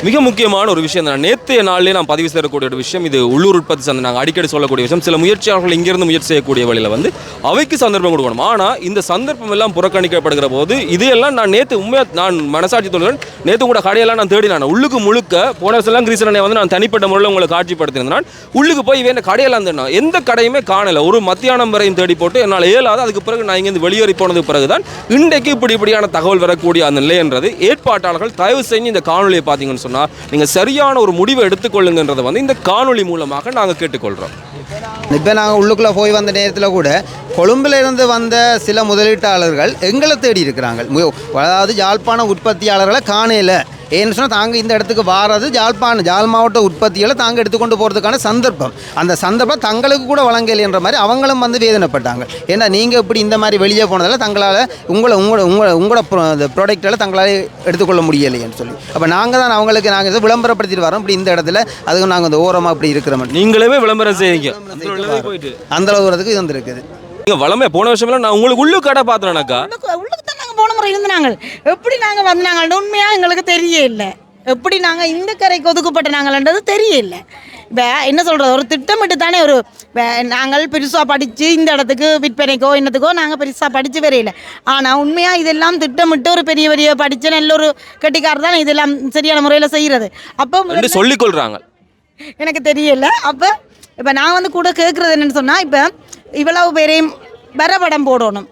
மிக முக்கியமான ஒரு விஷயம் தான் நேற்றைய நாளிலே நான் பதிவு செய்யக்கூடிய ஒரு விஷயம். இது உள்ளூர் உற்பத்தி சந்தை நாங்கள் அடிக்கடி சொல்லக்கூடிய விஷயம். சில முயற்சியாளர்கள் இங்கிருந்து முயற்சி செய்யக்கூடிய வழியில் வந்து அவைக்கு சந்தர்ப்பம் கொடுக்கணும். ஆனால் இந்த சந்தர்ப்பம் எல்லாம் புறக்கணிக்கப்படுகிற போது இதையெல்லாம் நான் நேற்று உண்மையாக நான் மனசாட்சி சொல்கிறேன். நேற்று கூட கடையெல்லாம் நான் தேடினேன். உள்ளுக்கு முழுக்க போன வருஷம்லாம் கிரீசனை வந்து நான் தனிப்பட்ட முறையில் உங்களை காட்சிப்படுத்தினேன். உள்ளுக்கு போய் வேண்ட கடையெல்லாம் தேடினா எந்த கடையுமே காணலை. ஒரு மத்தியானம் வரையும் தேடி போட்டு என்னால் இயலாது. அதுக்கு பிறகு நான் இங்கேருந்து வெளியேறி போனதுக்கு பிறகு தான் இன்றைக்கு இப்படியான தகவல் வரக்கூடிய அந்த நிலைன்றது. ஏற்பாட்டாளர்கள் தயவு செஞ்சு இந்த காணொலியை பார்த்தீங்கன்னு சொன்னால் நீங்கள் சரியான ஒரு முடிவை எடுத்துக்கொள்ளுங்கன்றதை வந்து இந்த காணொலி மூலமாக நாங்கள் கேட்டுக்கொள்கிறோம். இப்போ நாங்கள் உள்ளுக்குள்ளே போய் வந்த நேரத்தில் கூட கொழும்பில் இருந்து வந்த சில முதலீட்டாளர்கள் எங்களை தேடி இருக்கிறாங்க. அதாவது யாழ்ப்பாண உற்பத்தியாளர்களை காணல. ஏன்னு சொன்னால் தாங்க இந்த இடத்துக்கு வாரது ஜாழ் மாவட்ட உற்பத்திகளை தாங்க எடுத்துக்கொண்டு போகிறதுக்கான சந்தர்ப்பம். அந்த சந்தர்ப்பம் தங்களுக்கு கூட வழங்கலை என்ற மாதிரி அவங்களும் வந்து வேதனைப்பட்டாங்க. ஏன்னா நீங்கள் இப்படி இந்த மாதிரி வெளியே போனதால் தங்களால் உங்களோட ப்ராடக்டால் தங்களால் எடுத்துக்கொள்ள முடியலைன்னு சொல்லி அப்போ நாங்கள் தான் அவங்களுக்கு நாங்கள் விளம்பரப்படுத்திட்டு வரோம். இப்படி இந்த இடத்துல அதுக்கு நாங்கள் இந்த ஓரமாக இப்படி இருக்கிறோம். நீங்களே விளம்பரம் செய்யுங்க. அந்த அளவுக்கு இது வந்துருக்குது. நீங்கள் வளமே போன வருஷம்லாம் நான் உங்களுக்கு உள்ளு கடை பார்த்தேனாக்கா போன முறை இருந்தாங்க. எப்படி நாங்கள் வந்தாங்க உண்மையாக எங்களுக்கு தெரிய இல்லை. எப்படி நாங்கள் இந்த கரைக்கு ஒதுக்கப்பட்ட நாங்கள்ன்றது தெரியல. இப்போ என்ன சொல்கிறது, ஒரு திட்டமிட்டு தானே நாங்கள் பெருசாக படித்து இந்த இடத்துக்கு விற்பனைக்கோ என்னத்துக்கோ நாங்கள் பெருசாக படித்து வரையில. ஆனால் உண்மையாக இதெல்லாம் திட்டமிட்டு ஒரு பெரிய படித்த நல்ல ஒரு கட்டிக்காரர் தான் இதெல்லாம் சரியான முறையில் செய்கிறது. அப்போ சொல்லிக்கொள்கிறாங்க. எனக்கு தெரியல. அப்போ இப்போ நான் வந்து கூட கேட்குறது என்னென்னு சொன்னால், இப்போ இவ்வளவு பேரையும் வரைபடம் போடணும்.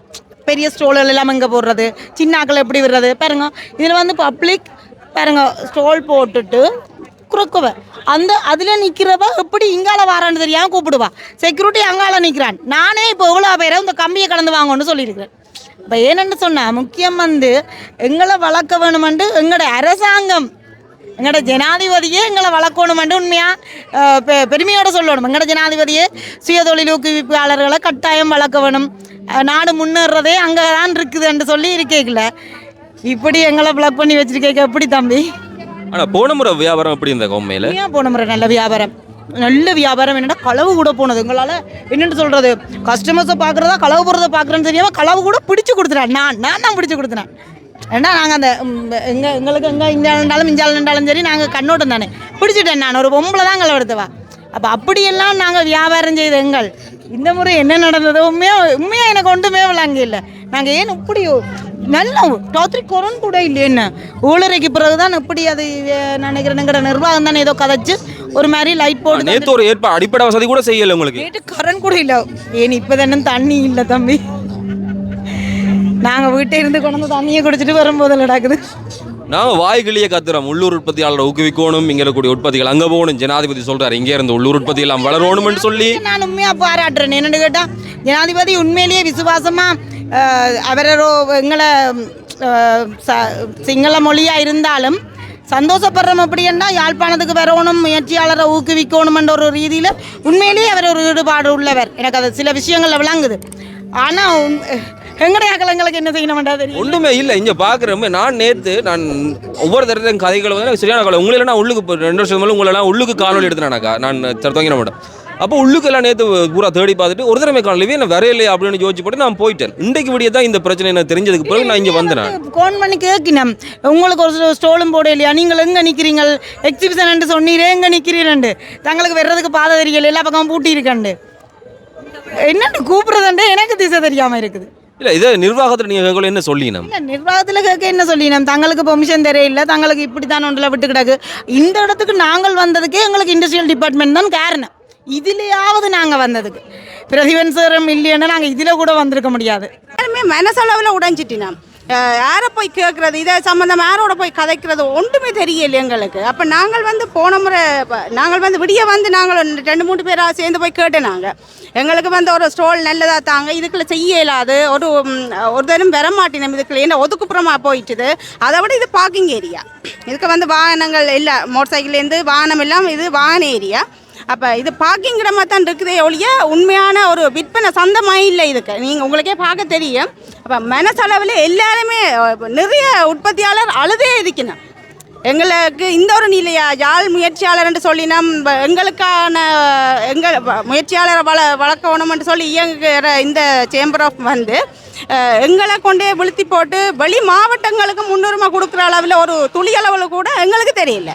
பெரிய ஸ்டோல்கள் எல்லாம் எங்கே போடுறது, சின்னாக்கள் எப்படி விடுறது பாருங்க. இதில் வந்து பப்ளிக் பாருங்க ஸ்டோல் போட்டுட்டு குறுக்குவ அதில் நிற்கிறவ எப்படி இங்கால வாரான்னு தெரியாமல் கூப்பிடுவா. செக்யூரிட்டி அங்கால நிற்கிறான். நானே இப்போ எவ்வளோ பேரை இந்த கம்பியை கலந்து வாங்கன்னு சொல்லியிருக்கிறேன். இப்போ ஏன்னு சொன்னால் முக்கியம் வந்து எங்களை வளர்க்க வேணுமென்று எங்களோட அரசாங்கம் எங்களோட ஜனாதிபதியே எங்களை வளர்க்கணுமென்று உண்மையாக பெருமையோடு சொல்லணும். எங்களோட ஜனாதிபதியே சுயதொழில் ஊக்குவிப்பாளர்களை கட்டாயம் வளர்க்க வேணும். நாடு முன்னேறதே அங்கே தான் இருக்குதுன்னு சொல்லி இருக்கேக்கல. இப்படி எங்களை பிளாக் பண்ணி வச்சுருக்கேக்க எப்படி தம்பி? ஆனால் போன முறை வியாபாரம் எப்படி இருந்த உண்மையில்? போன முறை நல்ல வியாபாரம் என்னென்னா களவு கூட போனது. எங்களால் என்னென்னு சொல்கிறது, கஸ்டமர்ஸை பார்க்குறதா களவு போகிறத பார்க்குறேன்னு தெரியாமல் களவு கூட பிடிச்சி கொடுத்துறேன். நான் தான் பிடிச்சி கொடுத்துறேன். ஏன்னா நாங்கள் அந்த எங்களுக்கு இஞ்சாலும் இருந்தாலும் சரி நாங்கள் கண்ணோட்டம் தானே பிடிச்சிட்டேன். நான் ஒரு பொம்பளை தான் களவெடுத்தவா. அப்போ அப்படியெல்லாம் நாங்கள் வியாபாரம் செய்த எங்கள் இந்த முறை என்ன நடந்தது உண்மையாக எனக்கு ஒன்றுமே விளங்க இல்லை. நாங்கள் ஏன் இப்படியோ நல்ல ராத்திரி கொரோன் கூட இல்லை. என்ன ஊழரைக்கு பிறகு தான் எப்படி அது நினைக்கிறேங்கிற நிர்வாகம் தானே ஏதோ கதைச்சு ஒரு மாதிரி லைட் போட்டு நேற்று ஒரு ஏற்பாடு அடிப்படை வசதி கூட செய்யலை உங்களுக்கு. நேற்று கரண்ட் கூட இல்லை. ஏன் இப்போ தானே தண்ணி இல்லை தம்பி. நாங்கள் வீட்டை இருந்து கொண்டு தண்ணியை குடிச்சிட்டு வரும்போது நடக்குது. நாங்கள் வாய்களியே கத்துறோம். உள்ளூர் உற்பத்தியாளரை ஊக்குவிக்கணும், இங்கே இருக்கக்கூடிய உற்பத்திகள் அங்கே போகணும். ஜனாதிபதி சொல்கிறார் இங்கே இருந்து உள்ளூர் உற்பத்தி எல்லாம் வளரணும்னு சொல்லி நான் உண்மையாக பாராட்டுறேன். என்னென்னு கேட்டால் ஜனாதிபதி உண்மையிலேயே விசுவாசமாக அவரோ எங்களை சிங்கள மொழியாக இருந்தாலும் சந்தோஷப்படுறோம். அப்படின்னா யாழ்ப்பாணத்துக்கு வரணும், முயற்சியாளரை ஊக்குவிக்கணுமென்ற ஒரு ரீதியில் உண்மையிலேயே அவர் ஒரு ஈடுபாடு உள்ளவர். எனக்கு அது சில விஷயங்களில் விளங்குது. ஆனால் எங்களுக்கு என்ன செய்யணும்ன்றா தெரியும். ஒன்றுமே இல்லை இங்கே பார்க்குறோமே. நான் ஒவ்வொரு தடவையும் கதைகளை வந்து எனக்கு சரியான கவலை. உங்களை நான் உள்ளுக்கு 2 வருஷம் மேலே உங்களெல்லாம் உள்ளுக்கு காணொலி எடுத்துனாக்கா நான் துவங்கின மாட்டேன். அப்போ உள்ளுக்கெல்லாம் நேற்று பூரா தேடி பார்த்துட்டு ஒரு தடவை காணொலிவே நான் வரையிலே அப்படின்னு யோசிச்சு போட்டு நான் போயிட்டேன். இன்றைக்கு விடிய தான் இந்த பிரச்சனை எனக்கு தெரிஞ்சதுக்கு பிறகு நான் இங்கே வந்தேன். ஃபோன் பண்ணி கேட்கினேன், உங்களுக்கு ஒரு ஸ்டோலும் போட இல்லையா, நீங்கள் எங்கே நிற்கிறீங்க, எக்ஸிபிஷன் சொன்னீரே எங்கே நிற்கிறீரண்டு, தங்களுக்கு வர்றதுக்கு பாதை தெரியல, எல்லா பக்கமும் பூட்டி இருக்கண்டு, என்னென்னு கூப்பிட்றதுண்டே எனக்கு திசை தெரியாமல் இருக்குது. இல்லை இதை நிர்வாகத்தில் நீங்கள் என்ன சொல்லினோம்? இல்லை நிர்வாகத்தில் கேட்க என்ன சொல்லினோம், தங்களுக்கு பெர்மிஷன் தெரியல, தங்களுக்கு இப்படி தான் ஒன்றில் விட்டு கிடக்கு. இந்த இடத்துக்கு நாங்கள் வந்ததுக்கே எங்களுக்கு இண்டஸ்ட்ரியல் டிபார்ட்மெண்ட் தான் காரணம். இதுலையாவது நாங்கள் வந்ததுக்கு பிரதிபன்சரம் இல்லைன்னா நாங்கள் இதில் கூட வந்திருக்க முடியாது. எல்லாருமே மனசளவில் உடைஞ்சிட்டினோம். யாரை போய் கேட்குறது, இதை சம்மந்தம் யாரோட போய் கதைக்கிறது ஒன்றுமே தெரியல எங்களுக்கு. அப்போ நாங்கள் வந்து போன முறை நாங்கள் வந்து விடிய வந்து நாங்கள் 2-3 பேராக சேர்ந்து போய் கேட்டேன். நாங்கள் எங்களுக்கு வந்து ஒரு ஸ்டோல் நல்லதாக தாங்க, இதுக்குள்ள செய்ய இயலாது, ஒரு தரம் வரமாட்டினோம், இதுக்குள்ள என்ன ஒதுக்குப்புறமாக போயிட்டுது. அதை விட இது பார்க்கிங் ஏரியா, இதுக்கு வந்து வாகனங்கள் இல்லை, மோட்டர் சைக்கிள்லேருந்து வாகனம் எல்லாம் இது வாகன ஏரியா. அப்போ இது பார்க்கிங்கிற மாதிரி தான் இருக்குதே ஒழிய உண்மையான ஒரு விற்பனை சந்தமாக இல்லை. இதுக்கு நீங்கள் உங்களுக்கே பார்க்க தெரியும். அப்போ மனசளவில் எல்லாருமே நிறைய உற்பத்தியாளர் அழுதே இருக்கணும். எங்களுக்கு இந்த ஒரு நிலையா யாழ் முயற்சியாளர் என்று சொல்லி எங்களுக்கான எங்கள் முயற்சியாளரை வளர்க்கணும்னு சொல்லி இயங்குகிற இந்த சேம்பர் ஆஃப் வந்து எங்களை கொண்டே விழுத்தி போட்டு வெளி மாவட்டங்களுக்கு முன்னுரிமை கொடுக்குற அளவில் ஒரு துளி அளவில் கூட எங்களுக்கு தெரியல.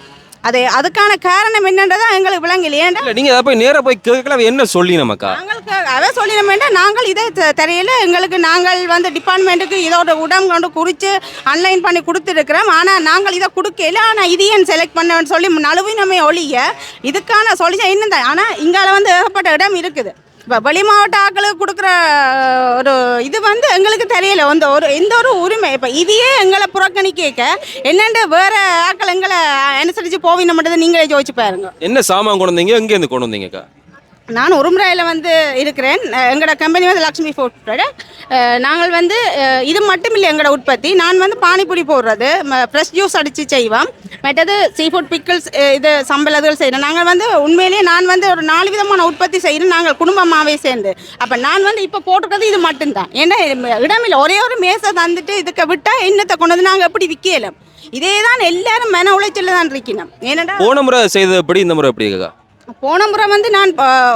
அதுக்கான காரணம் என்னன்றதா எங்களுக்கு விளங்கலையே. நீங்க அதை போய் நேராக போய் கேட்கல, என்ன சொல்லி நமக்கா நாங்களுக்கு அதை சொல்லினோம் வேண்டாம். நாங்கள் இதை தெரியல, எங்களுக்கு நாங்கள் வந்து டிபார்ட்மெண்ட்டுக்கு இதோட உடம் கொண்டு குறித்து ஆன்லைன் பண்ணி கொடுத்துருக்குறோம். ஆனால் நாங்கள் இதை கொடுக்கல. ஆனால் இது ஏன் செலக்ட் பண்ணேன்னு சொல்லி நழுவினமே ஒழிய இதுக்கான சொல்லிச்சா என்னதான். ஆனால் இங்கால வந்து ஏகப்பட்ட இடம் இருக்குது. இப்போ வெளி மாவட்ட ஆக்களுக்கு கொடுக்குற ஒரு இது வந்து எங்களுக்கு தெரியல வந்து எந்த ஒரு உரிமை. இப்போ இதையே எங்களை புறக்கணிக்க என்னென்று வேறு ஆக்கள் எங்களை அனுசரித்து போவின மட்டும் நீங்களே யோசிச்சு பாருங்க. என்ன சாமான் கொண்டு வந்தீங்க, எங்கேருந்து கொண்டு வந்தீங்கக்கா? நான் உருமுறையில் வந்து இருக்கிறேன். எங்களோட கம்பெனி வந்து லக்ஷ்மி ஃபுட் ப்ராடக்ட். நாங்கள் வந்து இது மட்டும் இல்லை எங்களோட உற்பத்தி. நான் வந்து பானிபூரி போடுறது, ஃப்ரெஷ் ஜூஸ் அடித்து செய்வோம், மற்றது சீ ஃபுட் பிக்கிள்ஸ், இது சம்பளதுகள் செய்கிறோம். நாங்கள் வந்து உண்மையிலேயே நான் வந்து ஒரு 4 விதமான உற்பத்தி செய்கிறோம் நாங்கள் குடும்பமாகவே சேர்ந்து. அப்போ நான் வந்து இப்போ போட்டுக்கிறது இது மட்டும்தான். ஏன்னா இடமில்லை, ஒரே ஒரு மேசை தந்துட்டு இதுக்கு விட்டால் என்னத்தை கொண்டு வந்து நாங்கள் எப்படி விற்கலாம். இதே தான் எல்லாரும் மன உளைச்சலில் தான் இருக்கணும். ஏன்னா போன முறை செய்தது எப்படி, இந்த முறை எப்படி இருக்கா? போன முறை வந்து நான்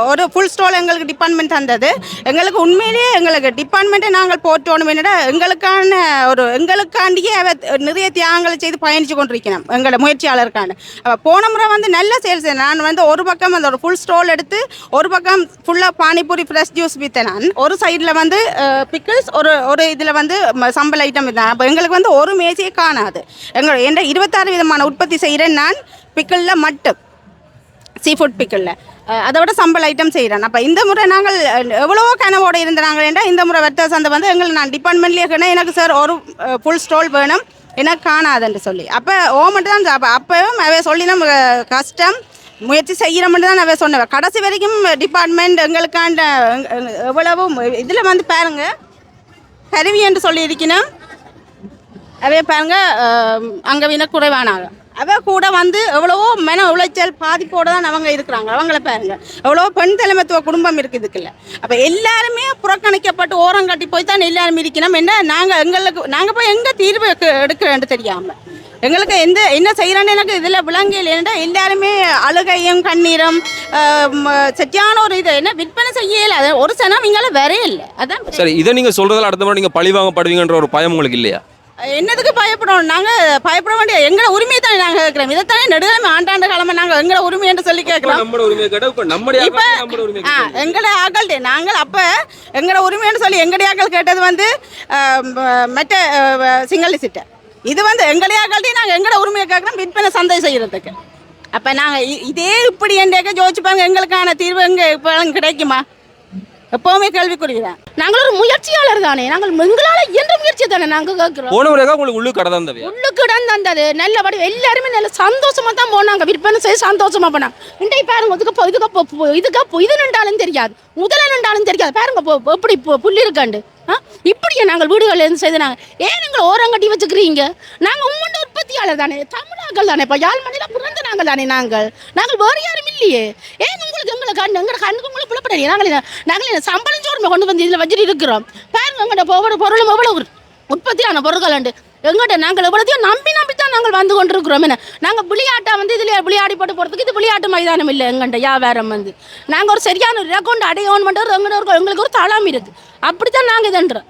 ஒரு ஃபுல் ஸ்டால் எங்களுக்கு டிபார்ட்மெண்ட் தந்தது. எங்களுக்கு உண்மையிலேயே எங்களுக்கு டிபார்ட்மெண்ட்டை நாங்கள் போட்டோணும். என்னடா எங்களுக்கான எங்களுக்காண்டியே நிறைய தியாகங்களை செய்து பயணித்து கொண்டிருக்கிறோம் எங்களோட முயற்சியாளருக்கான. போன முறை வந்து நல்ல சேல்ஸ். நான் வந்து ஒரு பக்கம் அந்த ஒரு ஃபுல் ஸ்டால் எடுத்து ஒரு பக்கம் ஃபுல்லாக பானிபூரி ஃப்ரெஷ் ஜூஸ் விற்றேன். நான் ஒரு சைடில் வந்து பிக்கிள்ஸ், ஒரு இதில் வந்து சம்பள ஐட்டம் விற்றேன். அப்போ எங்களுக்கு வந்து ஒரு மேசையே காணாது. என்ற 26 விதமான உற்பத்தி செய்கிறேன் நான் பிக்கிளில் மட்டும், சீ ஃபுட் பிக்கிளில். அதை விட சம்பள ஐட்டம் செய்கிறேன். அப்போ இந்த முறை நாங்கள் எவ்வளோ கனவோடு இருந்தாங்க என்றால் இந்த முறை வர்த்தக சந்தை வந்து நான் டிபார்ட்மெண்ட்லேயே இருக்கேன். எனக்கு சார் ஒரு ஃபுல் ஸ்டால் வேணும், எனக்கு காணாதுன்னு சொல்லி. அப்போ மட்டும் தான் அப்போவும் அவை சொல்லி நம்ம கஷ்டம் முயற்சி செய்கிறோம்னு தான் அவை சொன்னேன். கடைசி வரைக்கும் டிபார்ட்மெண்ட் எங்களுக்காண்ட எவ்வளவு இதில் வந்து பாருங்க கருவி என்று சொல்லி இருக்கணும். அவே பாருங்க அங்கே வின குறைவானாங்க. அவ கூட வந்து எவ்வளவோ மன உளைச்சல் பாதிப்போடு தான் அவங்க இருக்கிறாங்க. அவங்கள பாருங்க எவ்வளவோ பெண் தலைமைத்துவ குடும்பம் இருக்குது இதுக்குள்ள. அப்போ எல்லாருமே புறக்கணிக்கப்பட்டு ஓரம் கட்டி போய் தான் எல்லாரும் இருக்கணும். என்ன நாங்கள் போய் எங்கே தீர்வு எடுக்கிறேன்னு தெரியாமல் எங்களுக்கு என்ன செய்கிறேன்னு எனக்கு இதில் விளங்கல. ஏன்னா எல்லாருமே அழுகையும் கண்ணீரும் சத்தியான ஒரு இது என்ன விற்பனை செய்யல. அது ஒரு சனம் இங்கால வரையில்லை. அதான் சரி. இதை நீங்கள் சொல்கிறதால அடுத்த முறை நீங்கள் பழி வாங்கப்படுவீங்கன்ற ஒரு பயம் உங்களுக்கு இல்லையா? என்னதுக்கு பயப்படணும்? நாங்கள் பயப்பட வேண்டிய எங்களோட உரிமையை தானே நாங்கள் கேட்குறோம். இதைத்தானே நெடுகிழமை ஆண்டாண்டு கிழமை நாங்கள் எங்களோட உரிமை என்று சொல்லி கேட்குறோம். இப்போ எங்களோட ஆக்கள் நாங்கள் அப்போ எங்களோட உரிமைன்னு சொல்லி எங்களுடைய ஆக்கள் கேட்டது வந்து மற்ற சிங்கள சிட்டை. இது வந்து எங்களுடைய ஆக்கள்கிட்டே நாங்கள் எங்களோட உரிமையை கேட்குறோம் விற்பனை சந்தை செய்கிறதுக்கு. அப்போ நாங்கள் இதே இப்படி என்றேக்க ஜோதிச்சுப்பாங்க எங்களுக்கான தீர்வு எங்கே இப்போ கிடைக்குமா? எப்பவுமே கேள்விக்குறிதான். நாங்கள் ஒரு முயற்சியாளர் தானே, நாங்கள் எங்களால் இயன்ற முயற்சி தானே நாங்கள் கேட்குறோம். போன முறையாக உங்களுக்கு உள்ளுக்கு கடை தந்தது, உள்ளுக்கு இடம் தந்தது நல்லபடி எல்லாருமே நல்ல சந்தோஷமா தான் போனாங்க, விற்பனை செய்ய சந்தோஷமா போனாங்க. இன்றைக்கு பாருங்க இதுக்கு இது நின்றாலும் தெரியாது, முதல்ல நின்றாலும் தெரியாது. பாருங்க எப்படி புள்ளி இருக்காண்டு இப்படியே நாங்கள் வீடுகளில் இருந்து செய்தாங்க. ஏன் எங்களை ஓரங்கட்டி வச்சுக்கிறீங்க? நாங்கள் உங்களோட உற்பத்தியாளர் தானே, தமிழாக்கள் தானே, இப்போ யாழ்மணியில் பிறந்த நாங்கள் தானே, நாங்கள் வேறு யாரும் இல்லையே. ஏன் உங்களுக்கு எங்களை கண்ணுக்கு உங்களுக்கு புலப்படையே? நாங்கள் சம்பளம் சோறுமை கொண்டு வந்து இதில் வச்சுட்டு இருக்கிறோம். பாருங்க எங்கள்கிட்ட ஒவ்வொரு பொருளும் எவ்வளோ உற்பத்தியான பொருட்கள் உண்டு. எங்கள்கிட்ட நாங்கள் எவ்வளோத்தையும் நம்பி தான் நாங்கள் வந்து கொண்டு இருக்கிறோம். என்ன நாங்கள் விளையாட்டை வந்து இதில் விளையாடி போட்டு போகிறதுக்கு இது விளையாட்டு மைதானம் இல்லை. எங்கள்கிட்ட வியாபாரம் வந்து நாங்கள் ஒரு சரியான ஒரு அக்கௌண்ட் அடையணும் பண்ணுறது எங்களுக்கு ஒரு தளம் இருக்குது. அப்படித்தான் நாங்கள் இதுன்றோம்.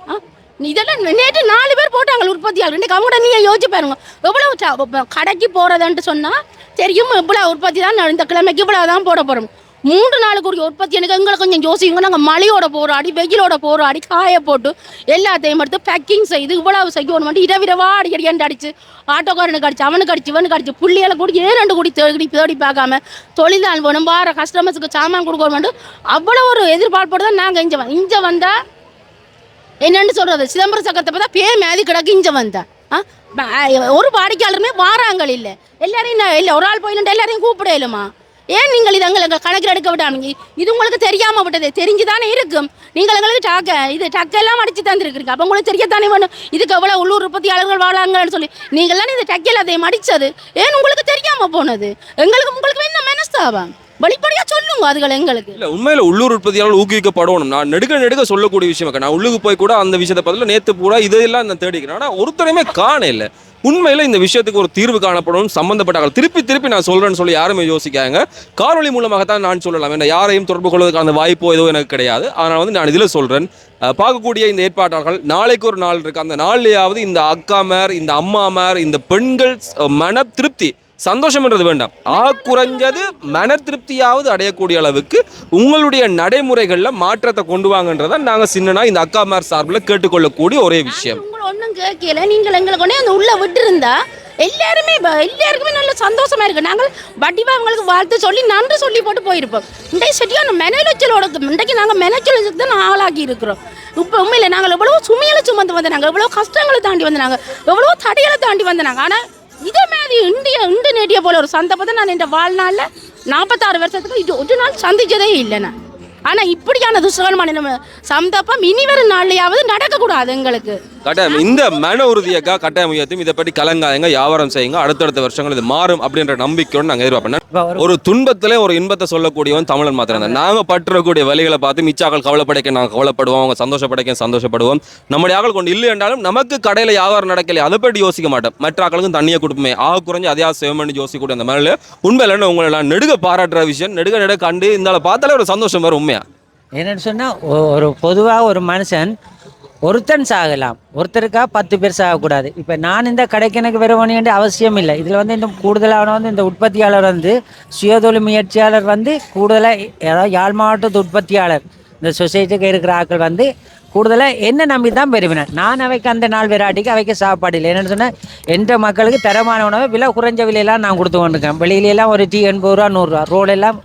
இதெல்லாம் நேற்று 4 பேர் போட்டாங்க உற்பத்தியாளர். இன்றைக்கு அவங்க நீங்கள் யோசிச்சு பாருங்க, எவ்வளோ கடைக்கு போகிறதுன்ட்டு சொன்னால் தெரியும் இவ்வளோ உற்பத்தி தான் இந்த கிழமைக்கு இவ்வளோ தான் போட போகிறோம். 3 நாளுக்கு ஒரு உற்பத்தி. எனக்கு எங்களை கொஞ்சம் யோசிங்க. நாங்கள் மழையோட போராடி வெயிலோட போராடி காய போட்டு எல்லாத்தையும் எடுத்து பேக்கிங் செய்து இவ்வளவு செய்யணும் மட்டும் இரவிரவா அடிக்கடி எண்டு அடிச்சு ஆட்டோக்காரனுக்கு அடிச்சு அவனுக்கு அடிச்சு இவனுக்கு அடிச்சு புள்ளியால் கூடி 2 கூடி தேடி பார்க்காம தொழிலாள் வேணும் வார கஸ்டமர்ஸுக்கு சாமான் கொடுக்கணும் மட்டும் அவ்வளோ ஒரு எதிர்பார்ப்போடு தான் நாங்கள் இங்கே வந்தால் என்னென்னு சொல்கிறது, சிதம்பரம் சக்கத்தை பார்த்தா பேர் மேதி கிடக்கு. இங்கே வந்தேன் ஒரு வாடிக்கையாளருமே வாராங்கள் இல்லை. எல்லாரையும் இல்லை ஒரு ஆள் போயிட்டு எல்லாரையும் கூப்பிடலுமா? ஏன் நீங்கள் இது எங்களுக்கு கணக்கில் எடுக்க விடாமீங்க? இது உங்களுக்கு தெரியாமல் விட்டது, தெரிஞ்சுதானே இருக்கும். நீங்கள் எங்களுக்கு டக்கெல்லாம் அடித்து தந்துருக்குறீங்க. அப்போ உங்களுக்கு தெரியத்தானே வேணும் இதுக்கு எவ்வளோ உள்ளூர் உற்பத்தியாளர்கள் வாழாங்கன்னு சொல்லி. நீங்கள்லாம் இந்த டக்கில் அதை அடித்தது ஏன் உங்களுக்கு தெரியாமல் போனது? உங்களுக்கு என்ன மனஸ்தாபம்? வெளிப்படையா சொல்லுங்க அதுகள் எங்களுக்கு. இல்ல உண்மையில உள்ளூர் உற்பத்தியாளர்கள் ஊக்குவிக்கப்படணும். நான் நெடுக்க சொல்லக்கூடிய விஷயம். நான் உள்ளுக்கு போய் கூட அந்த விஷயத்தை பதில் நேற்று பூரா இதெல்லாம் நான் தேடிக்கிறேன். ஆனால் ஒருத்தரையுமே காண இல்லை. உண்மையில இந்த விஷயத்துக்கு ஒரு தீர்வு காணப்படும். சம்பந்தப்பட்டார்கள் திருப்பி நான் சொல்றேன்னு சொல்லி யாருமே யோசிக்காங்க. காணொலி மூலமாகத்தான் நான் சொல்லலாம். ஏன்னா யாரையும் தொடர்பு கொள்வதற்கான அந்த வாய்ப்போ ஏதோ எனக்கு கிடையாது. அதனால் வந்து நான் இதில் சொல்றேன், பார்க்கக்கூடிய இந்த ஏற்பாட்டாளர்கள் நாளைக்கு ஒரு நாள் இருக்கு. அந்த நாள்லையாவது இந்த அக்காமார், இந்த அம்மாமார், இந்த பெண்கள் மன திருப்தி சந்தோஷம்ன்றது வேண்டாம், குறைஞ்சது மன திருப்தியாவது அடையக்கூடிய அளவுக்கு உங்களுடைய நடைமுறைகளில் மாற்றத்தை கொண்டு வாங்கன்றதை நாங்கள் சின்னனா இந்த அக்காமார் சார்பில் கேட்டுக்கொள்ளக்கூடிய ஒரே விஷயம். உங்களை ஒன்றும் கேட்கல, நீங்கள் எங்களை கொண்டே அந்த உள்ள விட்டுருந்தா எல்லாருக்குமே நல்ல சந்தோஷமா இருக்கு. நாங்கள் வட்டிவா அவங்களுக்கு வாழ்த்து சொல்லி நன்றி சொல்லி போட்டு போயிருப்போம். இன்றைக்கு சரியான மெனச்சலோட இன்றைக்கு நாங்கள் மெனச்சலுக்கு தான் ஆளாக்கி இருக்கிறோம். இப்போ உண்மையில நாங்கள் எவ்வளோ சுமையில சுமந்து வந்தாங்க, எவ்வளோ கஷ்டங்களை தாண்டி வந்தாங்க, எவ்வளோ தடைகளை தாண்டி வந்தாங்க. ஆனால் இதே மாதிரி இண்டு நேட்டிய போல ஒரு சந்தர்ப்பத்தை நான் என் வாழ்நாளில் 46 வருஷத்துக்கு இது ஒரு நாள் சந்திச்சதே இல்லைண்ணா. ஆனால் இப்படியான துஷ்கரமான சந்தர்ப்பம் இனி வரும் நாள்லையாவது நடக்கக்கூடாது எங்களுக்கு. கட்டாயம் இந்த மன உறுதியக்கா கட்டாயம் முயற்சியும் இதை பற்றி கலங்காயங்க, வியாபாரம் செய்யுங்க. அடுத்தடுத்த வருஷங்கள் இது மாறும் அப்படின்ற நம்பிக்கையோடு நாங்கள் எதிர்பார்ப்பேன். ஒரு துன்பத்திலே ஒரு இன்பத்தை சொல்லக்கூடியவன் தமிழன் மாத்திரம் தான். நாங்கள் பற்றக்கூடிய வழிகளை பார்த்து மிச்சாக்கள் கவலைப்படைக்க நாங்கள் கவலைப்படுவோம், அவங்க சந்தோஷப்படைக்க சந்தோஷப்படுவோம். நம்முடைய ஆக்கள் கொண்டு இல்லை என்றாலும் நமக்கு கடையில் வியாபாரம் நடக்கலையே அதை பற்றி யோசிக்க மாட்டோம். மற்ற ஆக்களுக்கும் தண்ணியை கொடுப்போமே குறைஞ்சி அதையாக சேவ் யோசிக்கக்கூடிய அந்த மேலே உண்மையில உங்களை நெடுக பாராட்டுற விஷயம். நெடுக கண்டு இந்த பார்த்தாலே ஒரு சந்தோஷம் வரும். உண்மையா என்னன்னு சொன்னால் ஒரு பொதுவாக ஒரு மனுஷன் ஒருத்தன் சாகலாம், ஒருத்தருக்காக 10 பேர் சாகக்கூடாது. இப்போ நான் இந்த கடைக்கு எனக்கு வரவேண்டிய அவசியம் இல்லை. இதில் வந்து இந்த கூடுதலான வந்து இந்த உற்பத்தியாளர் வந்து சுயதொழில் முயற்சியாளர் வந்து கூடுதலாக ஏதாவது யாழ் மாவட்டத்து உற்பத்தியாளர் இந்த சொசைட்டிக்கு இருக்கிற ஆட்கள் வந்து கூடுதலாக என்ன நம்பி தான் பெறுவினேன். நான் அவைக்கு அந்த நாள் விராட்டிக்கு அவைக்கு சாப்பாடு இல்லை. என்னென்னு சொன்னால் எந்த மக்களுக்கு தரமான உணவை விலை குறைஞ்ச விலையெல்லாம் நான் கொடுத்து கொண்டிருக்கேன். வெளியிலெல்லாம் ஒரு டீ 80 ரூபா 100 ரூபா, ரோடெல்லாம்